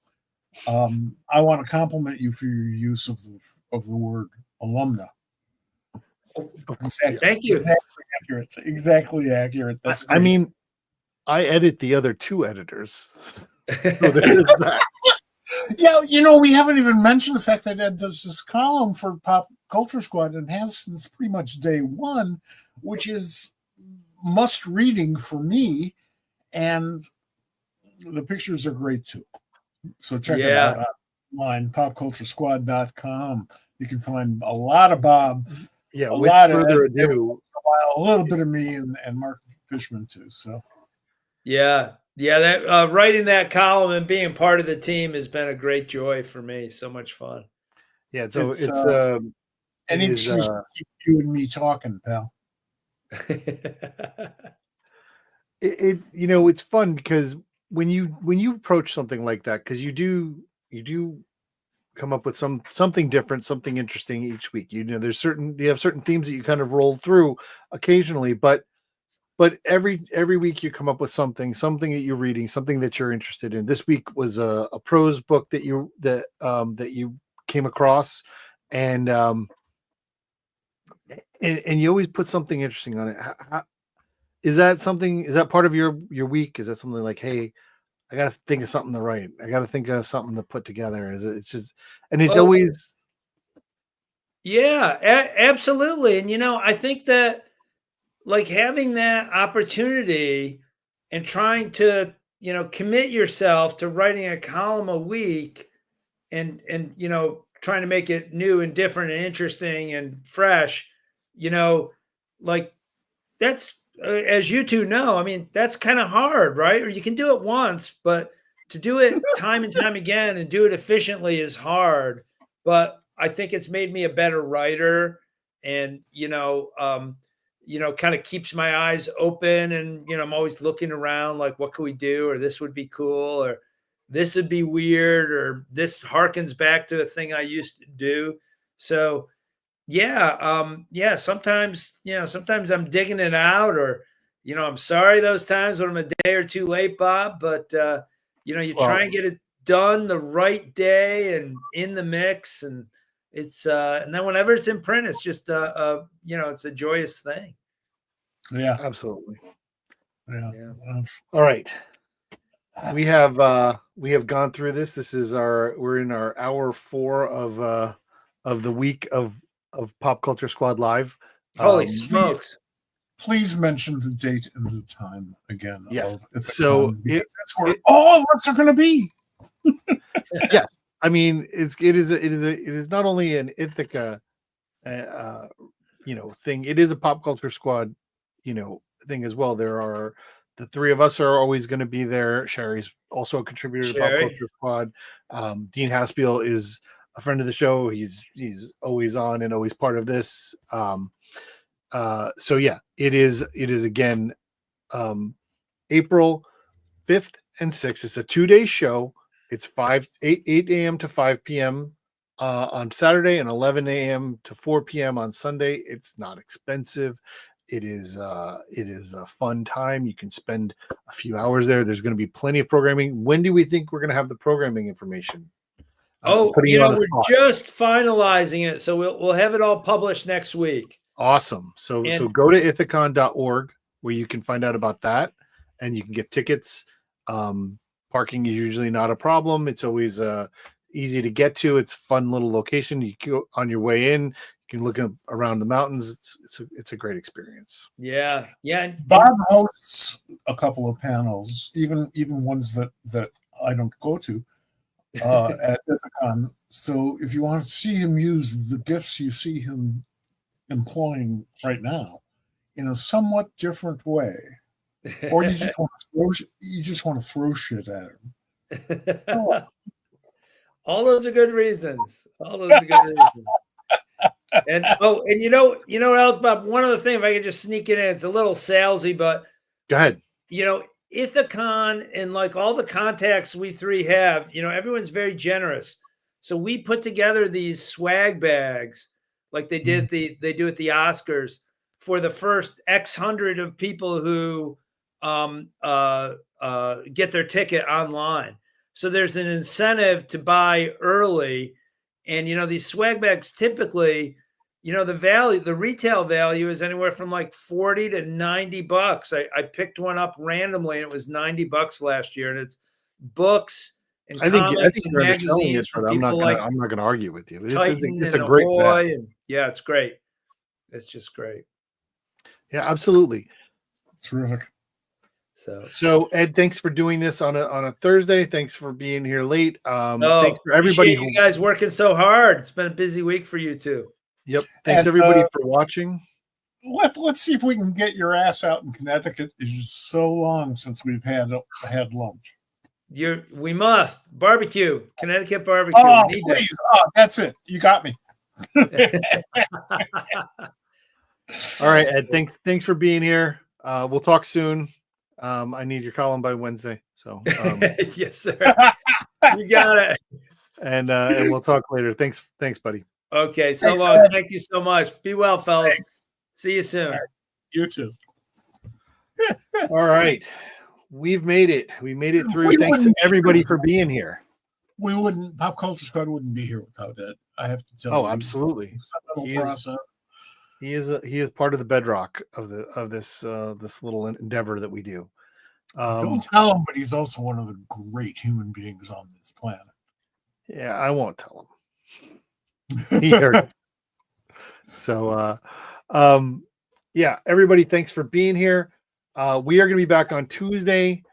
I want to compliment you for your use of the word alumna. Exactly. Thank you. Exactly accurate. That's great. I mean, I edit the other 2 editors. So there's that. Yeah, we haven't even mentioned the fact that Ed does this column for Pop Culture Squad and has since pretty much day one, which is must reading for me, and the pictures are great too. So check it out online, popculturesquad.com. You can find a lot of Bob. Yeah, without further ado, a little bit of me and Mark Fishman too. So that writing that column and being part of the team has been a great joy for me. So much fun. Yeah, so it's any excuse to keep you and me talking, pal. It's fun because when you approach something like that, because you do come up with something different, something interesting each week. You have certain themes that you kind of roll through occasionally, but every week you come up with something that you're reading, something that you're interested in. This week was a prose book that you came across, and you always put something interesting on it. Is that part of your week? Is that something like, hey, I got to think of something to write. I got to think of something to put together. Always. Yeah, absolutely. And, I think that like having that opportunity and trying to, commit yourself to writing a column a week and, trying to make it new and different and interesting and fresh, like that's, as you two know, I mean, that's kind of hard, right? Or you can do it once, but to do it time and time again and do it efficiently is hard. But I think it's made me a better writer. And, kind of keeps my eyes open, and I'm always looking around like, what could we do, or this would be cool, or this would be weird, or this harkens back to a thing I used to do. So yeah, sometimes I'm digging it out, or I'm sorry those times when I'm a day or two late, Bob, but you try and get it done the right day and in the mix, and it's and then whenever it's in print, it's just it's a joyous thing. Yeah, Absolutely. yeah. All right. We have gone through this. This is we're in our hour 4 of the week of Pop Culture Squad Live. Holy smokes. Please mention the date and the time again. Yes. That's So that's where all of us are going to be. Yes. I mean, it is not only an Ithaca thing. It is a Pop Culture Squad, thing as well. There are the 3 of us are always going to be there. Sherry's also a contributor to Pop Culture Squad. Dean Haspiel is a friend of the show. He's always on and always part of this. So yeah, it is again April 5th and 6th. It's a 2-day show. It's 8 a.m. to 5 p.m. On Saturday and 11 a.m. to 4 p.m. on Sunday. It's not expensive. It is a fun time. You can spend a few hours there. There's going to be plenty of programming. When do we think we're going to have the programming information? We're just finalizing it, so we'll have it all published next week. Awesome. So go to ithacon.org where you can find out about that, and you can get tickets. Parking is usually not a problem. It's always easy to get to. It's a fun little location. You go on your way in. You can look around the mountains. It's a great experience. Yeah. Bob hosts a couple of panels, even ones that I don't go to at Ithacon. So if you want to see him use the gifts you see him employing right now in a somewhat different way, or you just want to throw shit at him. All those are good reasons. And you know what else, Bob? One other thing, if I could just sneak it in, it's a little salesy, but go ahead. Ithacon and like all the contacts we 3 have, everyone's very generous. So we put together these swag bags, like they do at the Oscars, for the first X hundred of people who get their ticket online. So there's an incentive to buy early, and these swag bags typically, the retail value is anywhere from like $40 to $90. I picked one up randomly, and it was $90 last year, and it's books and comics and magazines from people I'm not going to argue with you. It's a and great bag. And yeah, it's great. It's just great. Yeah, absolutely. Terrific. So Ed, thanks for doing this on a Thursday. Thanks for being here late. Thanks for everybody. You guys working so hard. It's been a busy week for you too. Yep. Thanks everybody for watching. Let's see if we can get your ass out in Connecticut. It's just so long since we've had lunch. We must barbecue, Connecticut barbecue. Oh, please. That's it. You got me. All right, Ed. Thanks for being here. We'll talk soon. I need your column by Wednesday. So yes, sir. You got it. And we'll talk later. Thanks, buddy. Okay, so long. Thank you so much. Be well, fellas. Thanks. See you soon. Right. You too. All right. We've made it. We made it through. Thanks to everybody for being here. Pop Culture Squad wouldn't be here without Ed. I have to tell you. Oh, absolutely. He is part of the bedrock of this little endeavor that we do. Don't tell him, but he's also one of the great human beings on this planet. Yeah, I won't tell him. He heard it. So, yeah, everybody, thanks for being here. We are going to be back on Tuesday.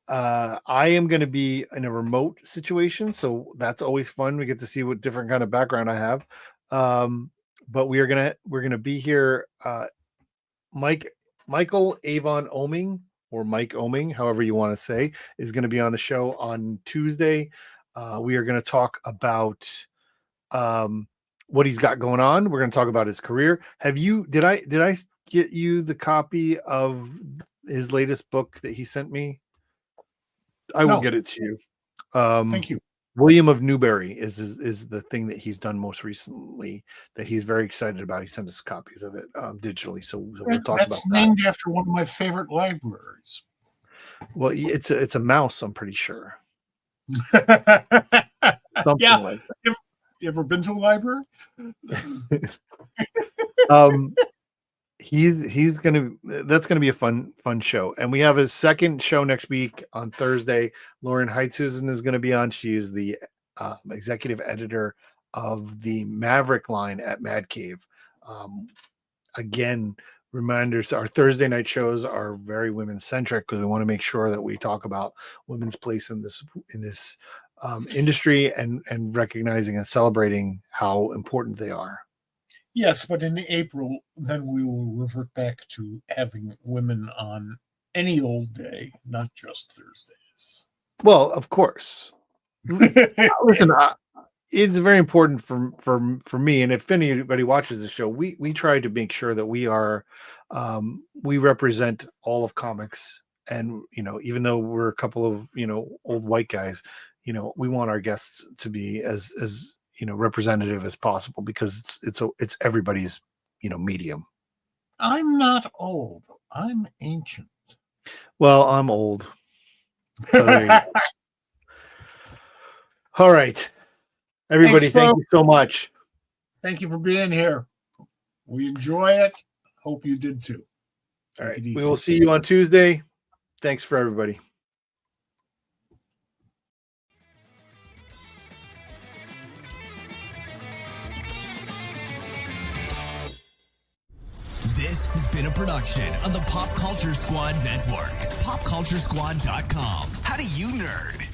I am going to be in a remote situation, so that's always fun. We get to see what different kind of background I have. But we're gonna be here. Michael Avon Oming, or Mike Oming, however you want to say, is going to be on the show on Tuesday. We are going to talk about what he's got going on. We're going to talk about his career. Did I get you the copy of his latest book that he sent me? I will No. get it to you. Thank you. William of Newbury is the thing that he's done most recently that he's very excited about. He sent us copies of it digitally, so we'll talk about That's that. named after one of my favorite libraries. Well, it's a mouse, I'm pretty sure. Yeah. Something like You ever been to a library? that. That's gonna be a fun show. And we have a second show next week on Thursday. Lauren Heithusen is gonna be on. She is the executive editor of the Maverick line at Mad Cave. Again, reminders, our Thursday night shows are very women centric because we want to make sure that we talk about women's place in this industry and recognizing and celebrating how important they are. Yes, but in April, then we will revert back to having women on any old day, not just Thursdays. Well, of course. Listen, it's very important for me, and if anybody watches the show, we try to make sure that we are we represent all of comics, and even though we're a couple of old white guys, we want our guests to be as representative as possible because it's everybody's medium. I'm not old. I'm ancient. Well, I'm old. So there you go. All right. Everybody, Thanks, thank you so much. Thank you for being here. We enjoy it. Hope you did too. All right. Take it We easy. will see you on Tuesday. Thanks for everybody. This has been a production of the Pop Culture Squad Network. PopCultureSquad.com. How do you nerd?